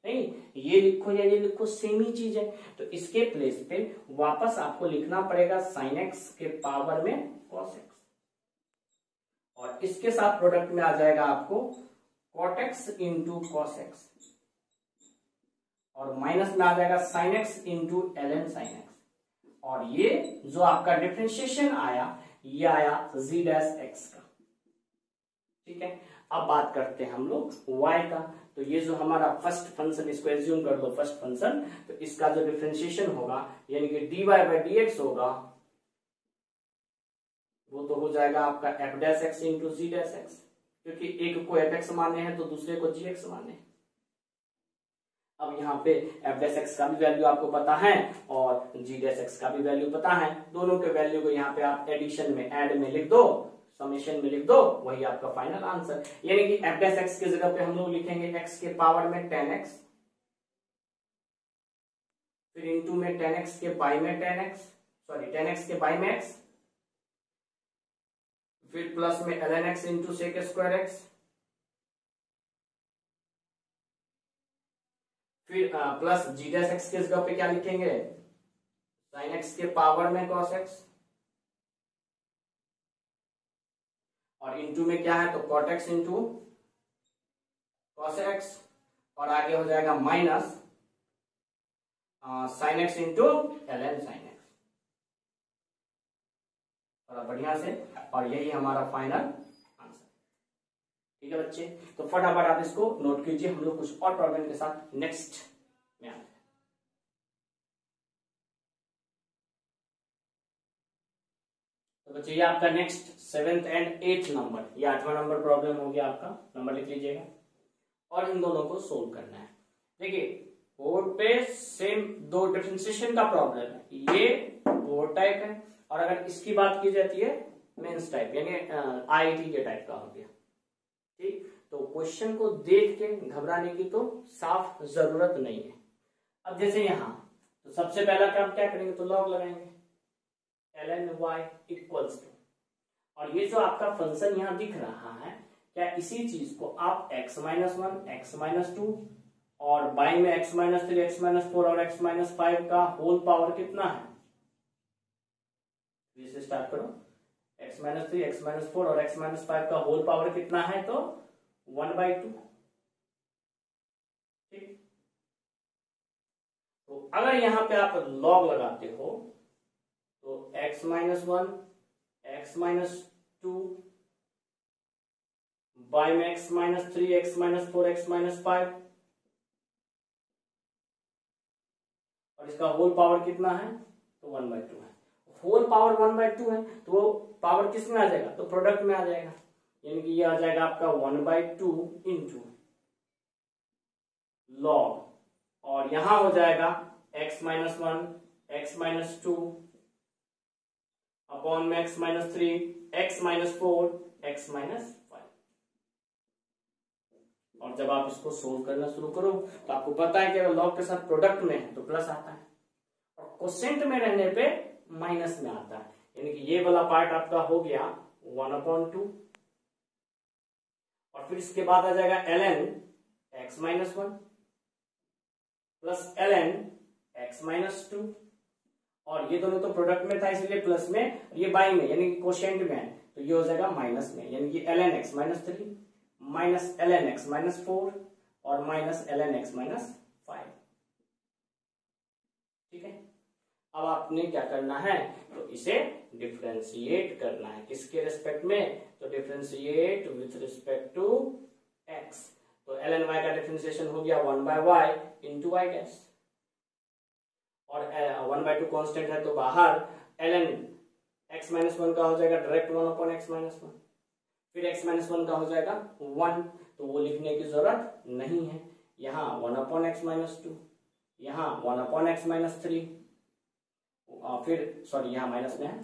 नहीं ये लिखो या ये लिखो सेम ही चीज है, तो इसके प्लेस पे वापस आपको लिखना पड़ेगा sin x के पावर में cos x और इसके साथ प्रोडक्ट में आ जाएगा आपको cot x into cos x और माइनस में आ जाएगा sin x into ln sin x और ये जो आपका डिफरेंशिएशन आया ये आया z डैश x का। ठीक है, अब बात करते हैं हम लोग y का, तो तो ये जो हमारा फर्स्ट फंक्शन, इसको एज्यूम कर लो फर्स्ट फंक्शन, तो इसका जो डिफरेंशिएशन होगा यानी कि dy बाई dx होगा, वो तो हो जाएगा आपका f डैश एक्स इंटू जी डैश एक्स, क्योंकि एक को एफ एक्स माने हैं तो दूसरे को जी एक्स माने हैं। अब यहाँ पे f डैश एक्स का भी वैल्यू आपको पता है और g डैश एक्स का भी वैल्यू पता है, दोनों के वैल्यू को यहाँ पे आप एडिशन में, ऐड में लिख दो, समेशन में लिख दो, वही आपका फाइनल आंसर। यानी कि f डैश एक्स की जगह पे हम लोग लिखेंगे x के पावर में 10x, फिर इंटू में 10x के बाई में 10x, सॉरी 10x के बाई में x, फिर प्लस में ln x into sec square x, फिर प्लस जी डैश एक्स के जगह पे क्या लिखेंगे, साइन एक्स के पावर में कॉस एक्स, और इंटू में क्या है तो cot x into cos x, और आगे हो जाएगा minus sine x into ln sine x, थोड़ा बढ़िया से, और यही हमारा फाइनल आंसर। ठीक है बच्चे, तो फटाफट आप इसको नोट कीजिए, हम लोग कुछ और प्रॉब्लम के साथ नेक्स्ट में आते हैं। तो बच्चे ये आपका next 7th and 8th number, ये 8वां नंबर प्रॉब्लम हो गया आपका, नंबर लिख लीजिएगा, और इन दोनों को सोल्व करना है। देखिए बोर्ड पे सेम दो डिफरेंशिएशन का प्रॉब्लम है, ये बोर्ड टाइप है, और अगर इसकी बात की जाती है मेंस टाइप यानी आईआईटी के टाइप का हो गया। ठीक, तो क्वेश्चन को देख के घबराने की तो साफ जरूरत नहीं है। अब जैसे यहां तो सबसे पहला काम क्या करेंगे, तो लॉग लगाएंगे ln y इक्वल्स टू, और ये जो आपका फंक्शन यहां दिख रहा है, क्या इसी चीज को आप x माइनस 1, x माइनस 2 और बाई में x माइनस 3, x माइनस 4 और x माइनस 5 का होल पावर कितना है, से स्टार्ट करो, x माइनस 3, x माइनस 4 और x माइनस 5 का होल पावर कितना है, तो 1/2। ठीक, तो अगर यहां पे आप लॉग लगाते हो तो x minus 1, x minus 2 by में x minus 3, x minus 4, x minus 5, और इसका होल पावर कितना है, तो 1/2 है। होल पावर 1/2 है तो वो पावर किस में आ जाएगा, तो प्रोडक्ट में आ जाएगा, यानी कि ये आ जाएगा आपका 1/2 इंटू लॉग, और यहां हो जाएगा x minus 1, x minus 2 upon में x minus 3, x minus 4, x minus 5। और जब आप इसको सोल्व करना शुरू करो तो आपको पता है कि अगर लॉग के साथ प्रोडक्ट में है तो प्लस आता है, और क्वोशिएंट में रहने पे माइनस में आता है, यानी कि ये वाला पार्ट आपका हो गया 1/2, और फिर इसके बाद आ जाएगा ln x minus 1 plus ln x minus 2, और ये दोनों तो प्रोडक्ट में था इसलिए प्लस में, ये बाई में यानी कि क्वोशिएंट में है तो ये हो जाएगा माइनस में, यानी कि ln x minus 3 minus ln x minus 4 और माइनस ln x माइनस 5। ठीक है, अब आपने क्या करना है, तो इसे डिफरेंशिएट करना है, किसके रिस्पेक्ट में, तो differentiate with respect to x, तो ln y का डिफरेंशिएशन हो गया 1/y इंटू y डैश, और 1/2 कांस्टेंट है तो बाहर ln x माइनस 1 का हो जाएगा डायरेक्ट 1/x माइनस 1, फिर x माइनस 1 का हो जाएगा 1, तो वो लिखने की जरूरत नहीं है, यहाँ 1/x माइनस 2, यहाँ 1/x माइनस 3, फिर सॉरी यहाँ माइनस में है,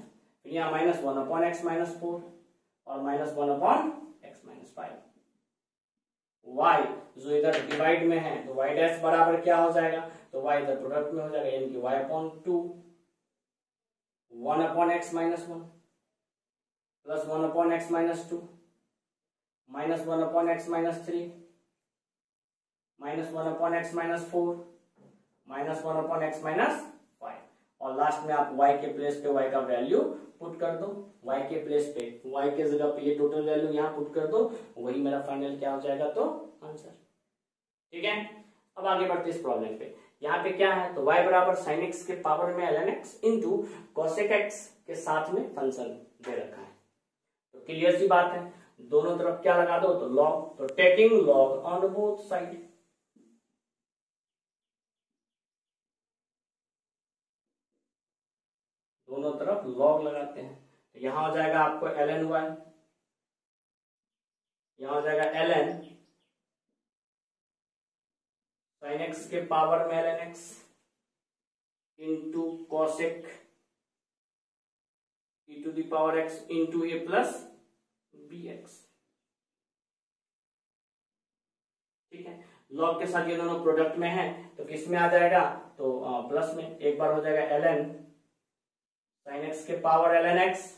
फिर यहाँ माइनस 1/x माइनस 4 और माइनस 1/x माइनस 5। y जो इधर डिवाइड में है तो y डैश बराबर क्या हो जाएगा, तो y इधर प्रोडक्ट में हो जाएगा, यानी कि y/2 1/x minus 1 plus 1/x minus 2 minus 1/x minus 3 minus 1/x minus 4 minus 1/x minus 5, और लास्ट में आप y के प्लेस पे y का वैल्यू पुट कर दो, y के प्लेस पे y के जगह पे ये टोटल वैल्यू यहाँ पुट कर दो, वही मेरा फाइनल क्या हो जाएगा, तो आंसर। ठीक है, अब आगे बढ़ते इस प्रॉब्लम पे। यहाँ पे क्या है, तो y बराबर साइन x के पावर में ln x into cosec x के साथ में फंक्शन दे रखा है, तो क्लियर सी बात है, दोनों तरफ क्या लगा दो, तो लॉग, तो taking log on both side, दोनों तरफ लॉग लगाते हैं, तो यहां हो जाएगा आपको ln y, यहां हो जाएगा ln sin x के पावर में ln x into cosec e to the power x into a plus bx। ठीक है, लॉग के साथ ये दोनों प्रोडक्ट में है तो किस में आ जाएगा, तो प्लस में। एक बार हो जाएगा ln sin x के पावर ln x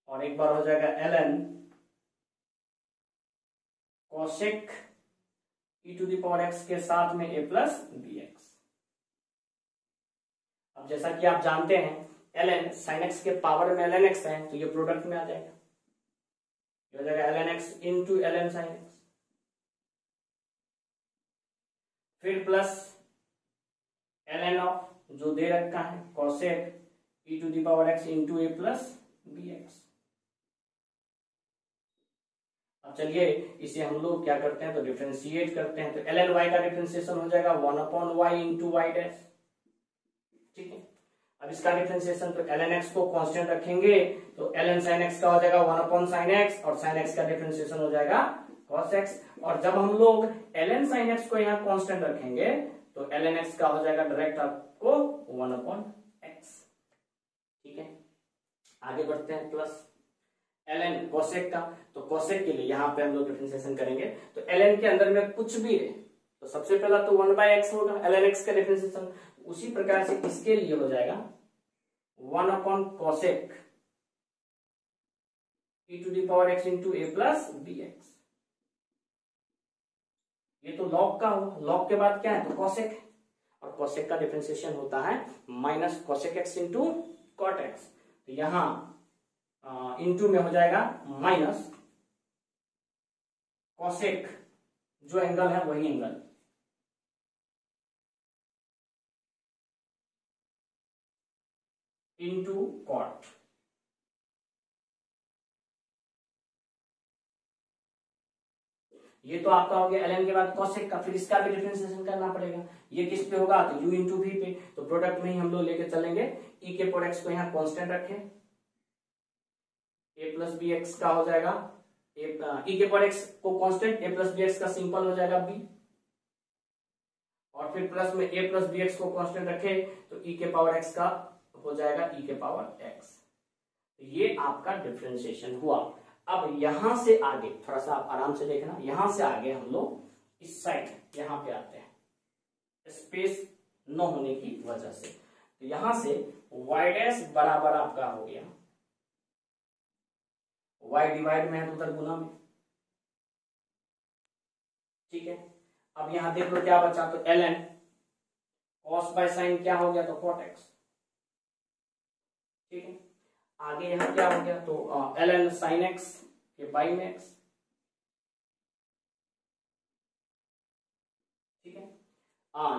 और एक बार हो जाएगा ln cosec e to the power x के साथ में a प्लस bx। अब जैसा कि आप जानते हैं ln sin x के पावर में ln x है तो ये प्रोडक्ट में आ जाएगा, ये हो जाएगा ln x into ln sin x, फिर प्लस ln ऑफ जो दे रखा है cosec e to the power x into a plus bx। अब चलिए इसे हम लोग क्या करते हैं तो डिफरेंशिएट करते हैं, तो ln y का डिफरेंशिएशन हो जाएगा 1/y इंटू y डैश। ठीक है, अब इसका डिफरेंशिएशन तो ln x को कांस्टेंट रखेंगे तो ln sin x का हो जाएगा 1/sin x और sin x का डिफरेंशिएशन हो जाएगा cos x, और जब हम लोग ln sin x को यहाँ कांस्टेंट रखेंगे तो ln x का हो जाएगा डायरेक्ट आपको 1/x। ठीक है, आगे बढ़ते हैं, प्लस ln cosec का, तो cosec के लिए यहाँ पे हम लोग डिफरेंशिएशन करेंगे तो ln के अंदर में कुछ भी है तो सबसे पहला तो 1/x होगा ln x का डिफरेंशिएशन, उसी प्रकार से इसके लिए हो जाएगा 1/cosec e to the power x into a plus bx। ये तो लॉग का होगा, लॉग के बाद क्या है तो cosec है, और cosec का डिफरेंशिएशन होता है minus cosec x into cot x, तो यहां इंटू में हो जाएगा माइनस cosec जो एंगल है वही एंगल इंटू कॉट। ये तो आपका हो गया ln के बाद cosec का, फिर इसका भी डिफरेंशिएशन करना पड़ेगा, ये किस पे होगा तो u इंटू v पे, तो प्रोडक्ट में ही हम लोग लेके चलेंगे, e के पावर x को यहाँ कांस्टेंट रखें, a प्लस बी एक्स का हो जाएगा e के पावर x को constant, a plus b x का सिंपल हो जाएगा b, और फिर प्लस में a प्लस बी एक्स को कांस्टेंट रखे तो e के पावर x का हो जाएगा e के पावर x। ये आपका डिफरेंशिएशन हुआ। अब यहां से आगे थोड़ा सा आप आराम से देखना, यहां से आगे हम लोग इस साइड यहां पे आते हैं, स्पेस न होने की वजह से, तो यहां से y डैश बराबर आपका हो गया y डिवाइड में है तो उधर गुना में। ठीक है, अब यहां देख लो क्या बचा, तो ln cos बाय साइन क्या हो गया तो cot x। ठीक है, आगे यहां क्या हो गया तो ln sin x के बाई में x। ठीक है,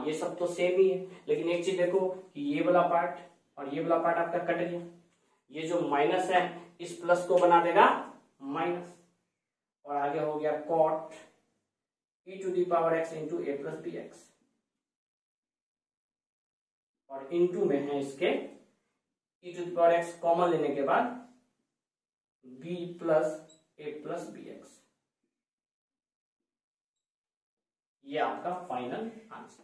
ये सब तो सेम ही है, लेकिन एक चीज देखो कि ये वाला पार्ट और ये वाला पार्ट आपका कट गया, ये जो माइनस है इस प्लस को बना देगा माइनस, और आगे हो गया cot e to the power x into a plus b x, और इंटू में है इसके e to the power x common लेने के बाद b plus a plus b x. ये आपका फाइनल आंसर।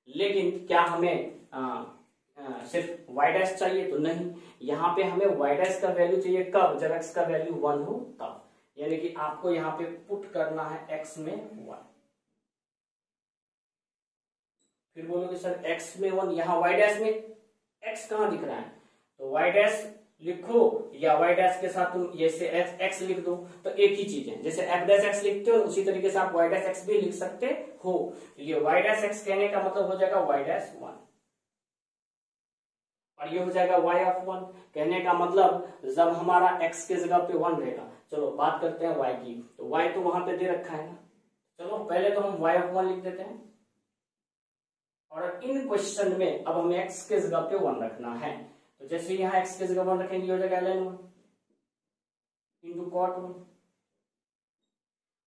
लेकिन क्या हमें सिर्फ y डैश चाहिए तो नहीं, यहां पे हमें y डैश का वैल्यू चाहिए कब, जब x का वैल्यू 1 हो तब, यानी कि आपको यहां पे पुट करना है x में 1। फिर बोलोगे सर x में 1, यहाँ y डैश में x कहां दिख रहा है, तो y डैश लिखो या y डैश के साथ तुम जैसे x लिख दो तो एक ही चीज है, जैसे f डैश x लिखते हो उसी तरीके से आप y डैश x भी लिख सकते हो। ये y डैश x कहने का मतलब हो जाएगा y डैश 1, और ये हो जाएगा y ऑफ 1 कहने का मतलब जब हमारा x के जगह पे 1 रहेगा। चलो बात करते हैं y की, तो y तो वहां पे दे रखा है ना, चलो पहले तो हम y ऑफ 1 लिख देते हैं, और इन क्वेश्चन में अब हमें x के जगह पे 1 रखना है, तो जैसे यहाँ x के जगह 1 रखेंगे हो जाएगा ln 1 इंटू cot 1,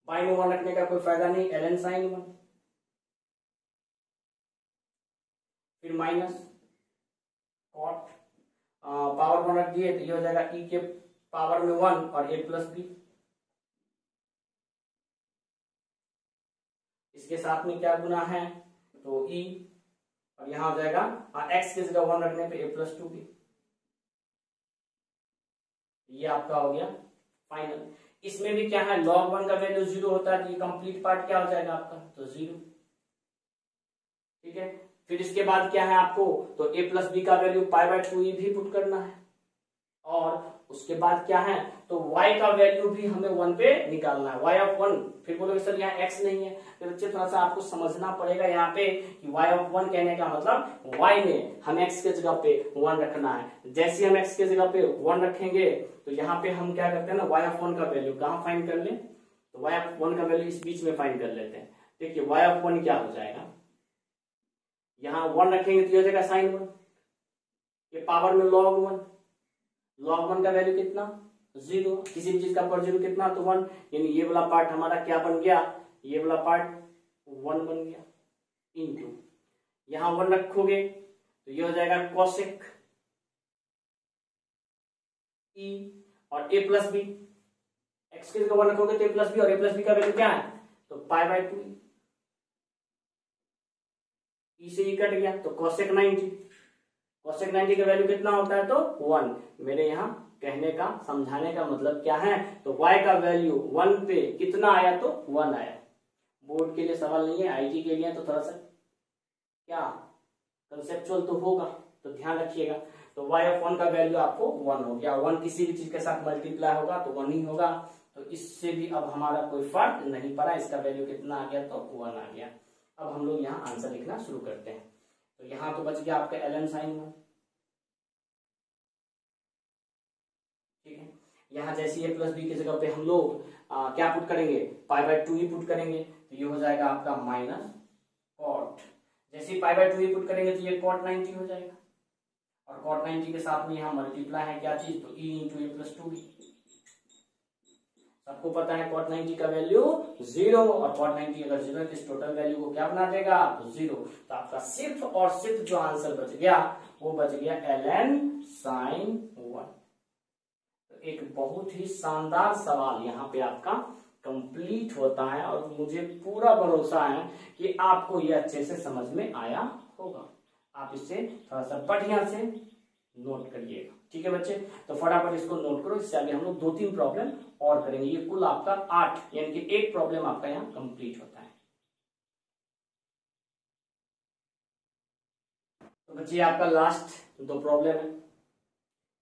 बाई में 1 रखने का कोई फायदा नहीं, ln sin 1, फिर माइनस कॉट, पावर 1 रख दिए तो ये हो जाएगा ई के पावर में 1 और ए प्लस बी। इसके साथ में क्या गुना है तो ई, और यहां हो जाएगा एक्स की जगह 1 रखने पे ए प्लस 2b। ये आपका हो गया फाइनल। इसमें भी क्या है log 1 का वैल्यू 0 होता है तो ये कंप्लीट पार्ट क्या हो जाएगा आपका तो 0। ठीक है, फिर इसके बाद क्या है आपको तो a प्लस बी का वैल्यू π/2e भी पुट करना है, और उसके बाद क्या है तो y का वैल्यू भी हमें 1 पे निकालना है, y ऑफ 1। फिर बोलोगे सर यहाँ x नहीं है, तो बच्चे थोड़ा सा आपको समझना पड़ेगा यहाँ पे कि y ऑफ 1 कहने का मतलब y में हम x के जगह पे 1 रखना है। जैसे हम x के जगह पे 1 रखेंगे तो यहाँ पे हम क्या करते हैं ना y ऑफ 1 का वैल्यू कहाँ फाइंड कर ले तो y ऑफ 1 का वैल्यू इस बीच में फाइंड कर लेते हैं। देखिए y ऑफ 1 क्या हो जाएगा, यहाँ 1 रखेंगे तो ये हो जाएगा sin 1, ये पावर में log 1, log 1 का वैल्यू कितना 0, किसी भी चीज का पर 0 कितना तो 1, यानी ये वाला पार्ट हमारा क्या बन गया, ये वाला पार्ट 1 बन गया, इनटू यहां 1 रखोगे तो ये हो जाएगा cosec e और a प्लस बी, एक्स की जगह 1 रखोगे तो a प्लस बी, और a प्लस बी का वैल्यू क्या है तो π/2 e से e कट गया तो cosec 90, cosec 90 का वैल्यू कितना होता है तो 1। मेरे यहाँ कहने का समझाने का मतलब क्या है तो y का वैल्यू 1 पे कितना आया तो 1 आया। बोर्ड के लिए सवाल नहीं है, आईटी के लिए तो थोड़ा सा क्या कंसेप्चुअल तो होगा, तो ध्यान रखिएगा। तो y ऑफ 1 का वैल्यू आपको 1 हो गया, 1 किसी भी चीज के साथ मल्टीप्लाई होगा तो 1 ही होगा, तो इससे भी अब हमारा कोई फर्क नहीं पड़ा, इसका वैल्यू कितना आ गया तो 1 आ गया। अब हम लोग यहाँ आंसर लिखना शुरू करते हैं। तो यहाँ तो बच गया आपका ln sin 1, ठीक है। यहाँ जैसे a प्लस बी की जगह पे हम लोग क्या पुट करेंगे π/2 ही पुट करेंगे तो ये हो जाएगा आपका माइनस कॉट, जैसे ही π/2 ही पुट करेंगे तो ये cot 90 हो जाएगा, और cot 90 के साथ में यहाँ मल्टीप्लाई है क्या चीज तो e इंटू ए प्लस 2b। सबको पता है cot 90 का वैल्यू 0, और cot 90 अगर 0 है तो इस टोटल वैल्यू को क्या बना देगा तो 0। तो आपका सिर्फ और सिर्फ जो आंसर बच गया वो बच गया ln sin 1। तो एक बहुत ही शानदार सवाल यहाँ पे आपका कंप्लीट होता है, और मुझे पूरा भरोसा है कि आपको ये अच्छे से समझ में आया होगा। आप इसे थोड़ा सा बढ़िया से नोट करिएगा, ठीक है बच्चे। तो फटाफट इसको नोट करो, इससे आगे हम लोग 2-3 प्रॉब्लम और करेंगे। ये कुल आपका 8 यानी कि 8 प्रॉब्लम आपका यहाँ कंप्लीट होता है। तो बच्चे आपका लास्ट 2 प्रॉब्लम है,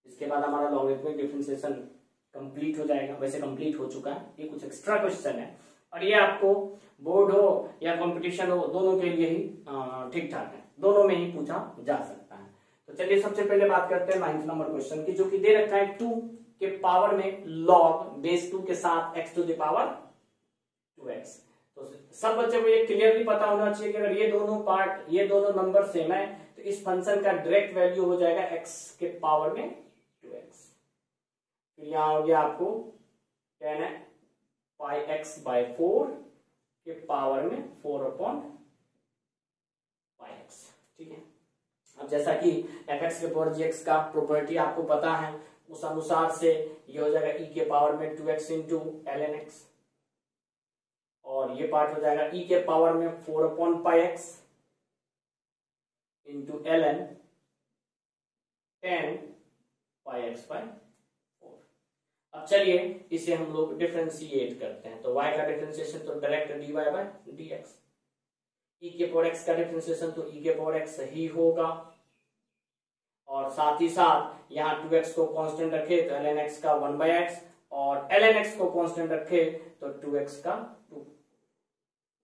इसके बाद हमारा लॉगरिथमिक डिफरेंशिएशन कंप्लीट हो जाएगा, वैसे कंप्लीट हो चुका है। ये कुछ एक्स्ट्रा क्वेश्चन है, और ये आपको बोर्ड हो या कंपटीशन हो दोनों के लिए ही ठीक ठाक है, दोनों में ही पूछा जा सकता है। तो चलिए सबसे पहले बात करते हैं 9th नंबर क्वेश्चन की, जो कि दे रखा है 2 के पावर में log बेस 2 के साथ x to the power 2x। तो सब बच्चे को ये क्लियरली पता होना चाहिए कि अगर ये दोनों पार्ट ये दोनों नंबर सेम है तो इस फंक्शन का डायरेक्ट वैल्यू हो जाएगा x के पावर में 2x। फिर यहां हो गया आपको 10πx/4 के पावर में 4/πx, ठीक है। अब जैसा कि fx के पावर gx का प्रॉपर्टी आपको पता है, उस अनुसार से ये हो जाएगा e के पावर में 2x इंटू ln x, और ये पार्ट हो जाएगा e के पावर में 4/πx इंटू ln 10πx/4। अब चलिए इसे हम लोग डिफरेंशिएट करते हैं। तो y का डिफरेंशिएशन तो डायरेक्ट dy/dx, e के पावर x का डिफरेंशिएशन तो e के पावर x ही होगा, और साथ ही साथ यहाँ 2x को कांस्टेंट रखे तो ln x का 1/x, और ln x को कांस्टेंट रखे तो 2x का 2।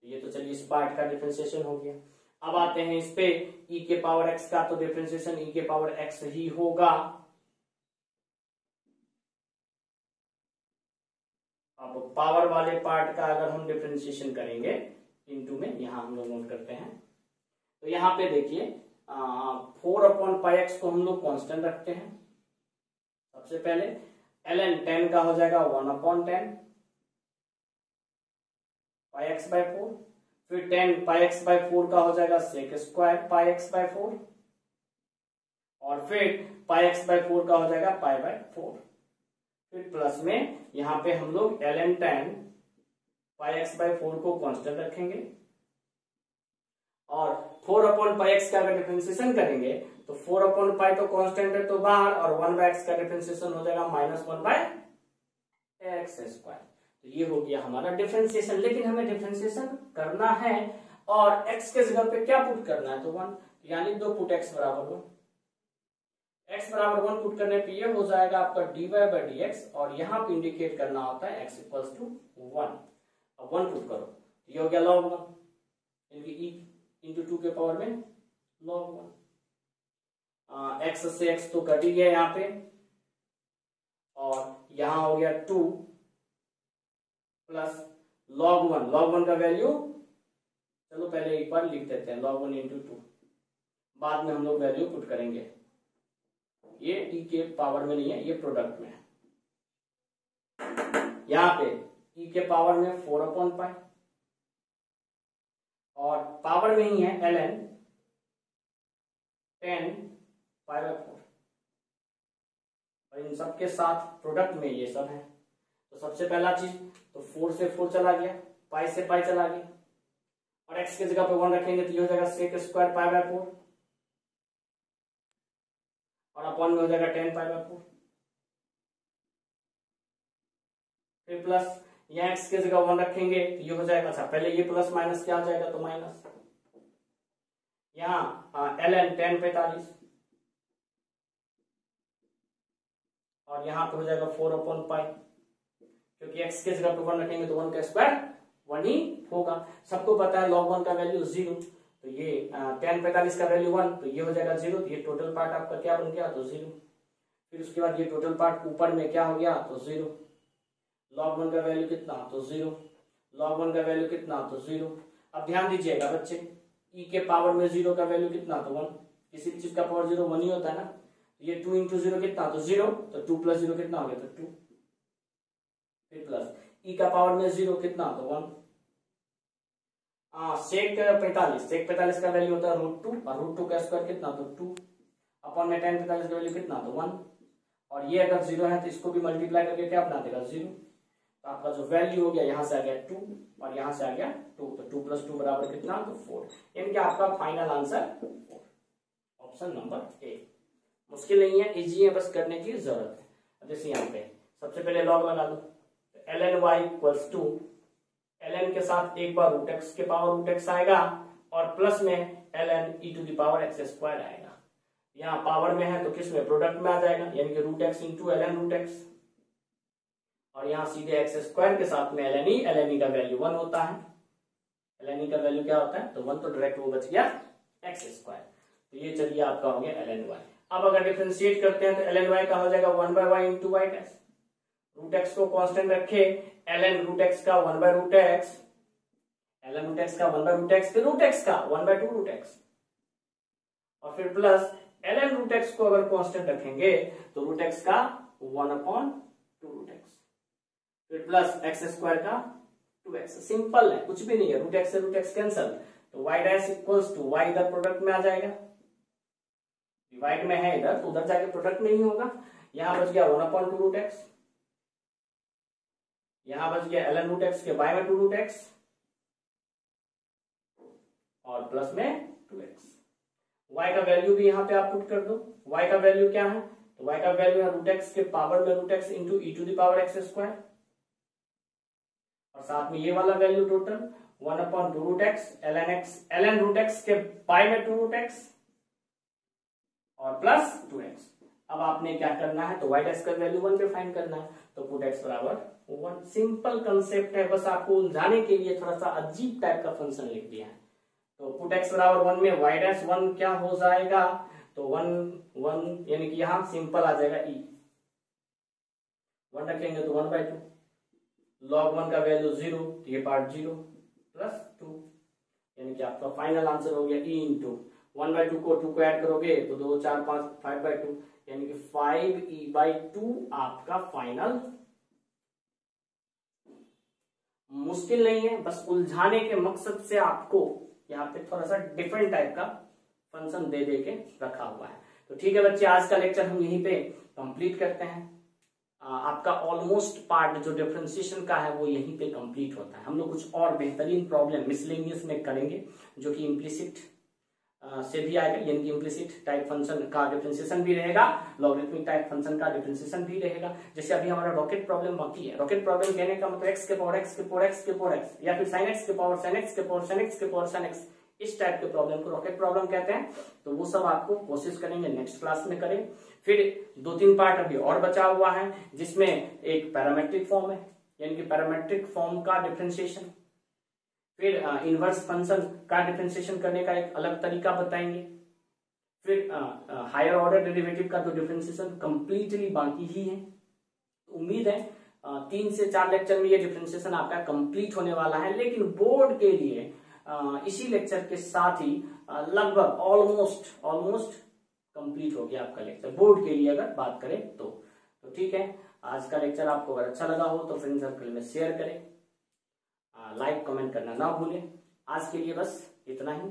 ये तो चलिए इस पार्ट का डिफरेंशिएशन हो गया। अब आते हैं इस पे e के पावर x का, तो डिफरेंशिएशन e के पावर x ही होगा। अब पावर वाले पार्ट का अगर हम डिफरेंशिएशन करेंगे इनटू में, यहां हम लोग नोट करते हैं, तो यहां पे देखिए 4/πx को हम लोग कांस्टेंट रखते हैं। सबसे पहले ln 10 का हो जाएगा 1/10 πx/4, फिर 10πx/4 का हो जाएगा sec² πx/4, और फिर पाई एक्स बाय 4 का हो जाएगा पाई बाय 4। फिर प्लस में यहाँ पे हम लोग ln tan पाई एक्स बाय 4 को कांस्टेंट रखेंगे और 4/पाई का अगर डिफरेंशिएशन करेंगे तो 4/पाई तो कांस्टेंट है तो बाहर, और 1/x का डिफरेंशिएशन हो जाएगा -1/x²। तो ये हो गया हमारा डिफरेंशिएशन। लेकिन हमें डिफरेंशिएशन करना है और x के जगह पे क्या पुट करना है, तो 1, यानी 2 पुट x बराबर 1। x बराबर 1 पुट करने पे ये हो जाएगा आपका dy/dx, और यहाँ पे इंडिकेट करना होता है x = 1। अब 1 पुट करो तो ये हो गया log 1, यानी e × 2 के पावर में log 1। x से x तो कट ही गया यहाँ पे, और यहाँ हो गया 2 प्लस log 1। log 1 का वैल्यू चलो पहले एक बार लिख देते हैं, log 1 × 2, बाद में हम लोग वैल्यू पुट करेंगे। ये e के पावर में नहीं है, ये प्रोडक्ट में है। यहाँ पे e के पावर में 4/पाई और पावर में ही है ln tan पाई बाय 4, और इन सबके साथ प्रोडक्ट में ये सब है। तो सबसे पहला चीज तो 4 से 4 चला गया, पाई से पाई चला गया, और x की जगह पे 1 रखेंगे तो ये हो जाएगा sec² पाई बाय 4, और अपॉन में हो जाएगा tan पाई बाय 4। फिर प्लस यहाँ x की जगह 1 रखेंगे तो ये हो जाएगा, अच्छा पहले ये प्लस माइनस क्या हो जाएगा, तो माइनस। यहाँ ln tan 45, और यहाँ पे हो जाएगा 4/पाई, क्योंकि x के जगह पे 1 रखेंगे तो 1 का स्क्वायर 1 ही होगा। सबको पता है log 1 का वैल्यू 0, तो ये tan 45 का वैल्यू 1, तो ये हो जाएगा 0, तो ये टोटल पार्ट आपका क्या बन गया, तो 0। फिर उसके बाद ये टोटल पार्ट ऊपर में क्या हो गया, तो 0। log 1 का वैल्यू कितना, तो 0। log 1 का वैल्यू कितना, तो 0। अब ध्यान दीजिएगा बच्चे, e के पावर में 0 का वैल्यू कितना, तो 1। किसी भी चीज का पावर 0 1 ही होता है ना। ये 2 × 0 कितना, तो 0, तो 2 + 0 कितना हो गया, तो 2। फिर प्लस e का पावर में 0 कितना, तो 1। sec 45 का वैल्यू होता है √2, और √2 का स्क्वायर कितना, तो 2। अपॉन में tan 45 का वैल्यू कितना, तो 1। और ये अगर 0 है तो इसको भी मल्टीप्लाई करके क्या बना देगा, 0। तो आपका जो वैल्यू हो गया, यहाँ से आ गया 2 और यहाँ से आ गया 2, तो 2 + 2 बराबर कितना, तो 4। यानी कि आपका final answer 4, option number A. मुश्किल नहीं है, इजी है, बस करने की जरूरत है। अब जैसे यहाँ पे सबसे पहले लॉग लगा दो, ln y = ln के साथ एक बार √x के पावर √x आएगा, और प्लस में ln e⁻x² आएगा। यहाँ पावर में है तो किस में, प्रोडक्ट में आ जाएगा, यानी कि √x × ln √x, और यहाँ सीधे x² के साथ में ln e का वैल्यू 1 होता है। ln e का वैल्यू क्या होता है, तो 1, तो डायरेक्ट वो बच गया x²। तो ये चलिए आपका हो गया ln y। अब अगर डिफरेंशिएट करते हैं तो ln y का हो जाएगा 1/y × y'। √x को कांस्टेंट रखे, ln √x का 1/√x, ln √x का 1/√x, फिर √x का 1/2√x, और फिर प्लस ln √x को अगर कांस्टेंट रखेंगे तो √x का 1/2√x, फिर प्लस x² का 2x। सिंपल है, कुछ भी नहीं है, √x से √x कैंसल, तो y' = y इधर प्रोडक्ट में आ जाएगा, डिवाइड में है इधर तो उधर जाके प्रोडक्ट में ही होगा। यहां बच गया 1/2√x, यहां बच गया ln √x के बाय में 2√x, और प्लस में 2x। y का वैल्यू भी यहां पे आप पुट कर दो। y का वैल्यू क्या है, तो y का वैल्यू है √x के पावर में √x × e⁻x², और साथ में ये वाला value total 1/2√x, ln √x के पाई में 2√x, और प्लस 2x। अब आपने क्या करना है, तो y' का वैल्यू 1 पे फाइंड करना है, तो पुट x = 1। सिंपल कंसेप्ट है, बस आपको उलझाने के लिए थोड़ा सा अजीब टाइप का फंक्शन लिख दिया है। तो पुट x = 1 में y' 1 क्या हो जाएगा, तो 1 यानी कि यहाँ सिंपल आ जाएगा e, 1 रखेंगे तो 1/2, log 1 का वैल्यू 0, तो ये पार्ट 0 प्लस 2, यानी कि आपका फाइनल आंसर हो गया e × 1/2 को 2 को ऐड करोगे तो 2 4 5 5/2, यानी कि 5e/2 आपका फाइनल। मुश्किल नहीं है, बस उलझाने के मकसद से आपको यहाँ पे थोड़ा सा डिफरेंट टाइप का फंक्शन दे के रखा हुआ है। तो ठीक है बच्चे, आज का लेक्चर हम यहीं पे कंप्लीट करते हैं। आपका ऑलमोस्ट पार्ट जो डिफरेंशिएशन का है वो यहीं पे कंप्लीट होता है। हम लोग कुछ और बेहतरीन प्रॉब्लम मिसलेनियस में करेंगे जो कि इम्प्लिसिट से भी आएगा, यानी कि इम्प्लिसिट टाइप फंक्शन का डिफरेंशिएशन भी रहेगा, लॉगरिथमिक टाइप फंक्शन का डिफरेंशिएशन भी रहेगा। जैसे अभी हमारा रॉकेट प्रॉब्लम बाकी है। रॉकेट प्रॉब्लम कहने का मतलब x के पावर x के पावर x के पावर x या फिर sin x के पावर sin x के पावर sin x के पावर sin x, इस टाइप के प्रॉब्लम को रॉकेट प्रॉब्लम कहते हैं। तो वो सब आपको कोशिश करेंगे नेक्स्ट क्लास में करें। फिर 2-3 पार्ट अभी और बचा हुआ है, जिसमें एक पैरामेट्रिक फॉर्म है, यानी कि पैरामेट्रिक फॉर्म का डिफरेंशिएशन, फिर इनवर्स फंक्शन का डिफरेंशिएशन करने का एक अलग तरीका बताएंगे, फिर हायर ऑर्डर डेरिवेटिव का जो डिफरेंशिएशन कंप्लीटली बाकी ही है। उम्मीद है 3 से 4 लेक्चर में ये डिफरेंशिएशन आपका कंप्लीट होने वाला है, लेकिन बोर्ड के लिए इसी लेक्चर के साथ ही लगभग ऑलमोस्ट कंप्लीट हो गया आपका लेक्चर, बोर्ड के लिए अगर बात करें तो ठीक है। आज का लेक्चर आपको अगर अच्छा लगा हो तो फ्रेंड सर्कल में शेयर करें, लाइक कमेंट करना ना भूलें। आज के लिए बस इतना ही।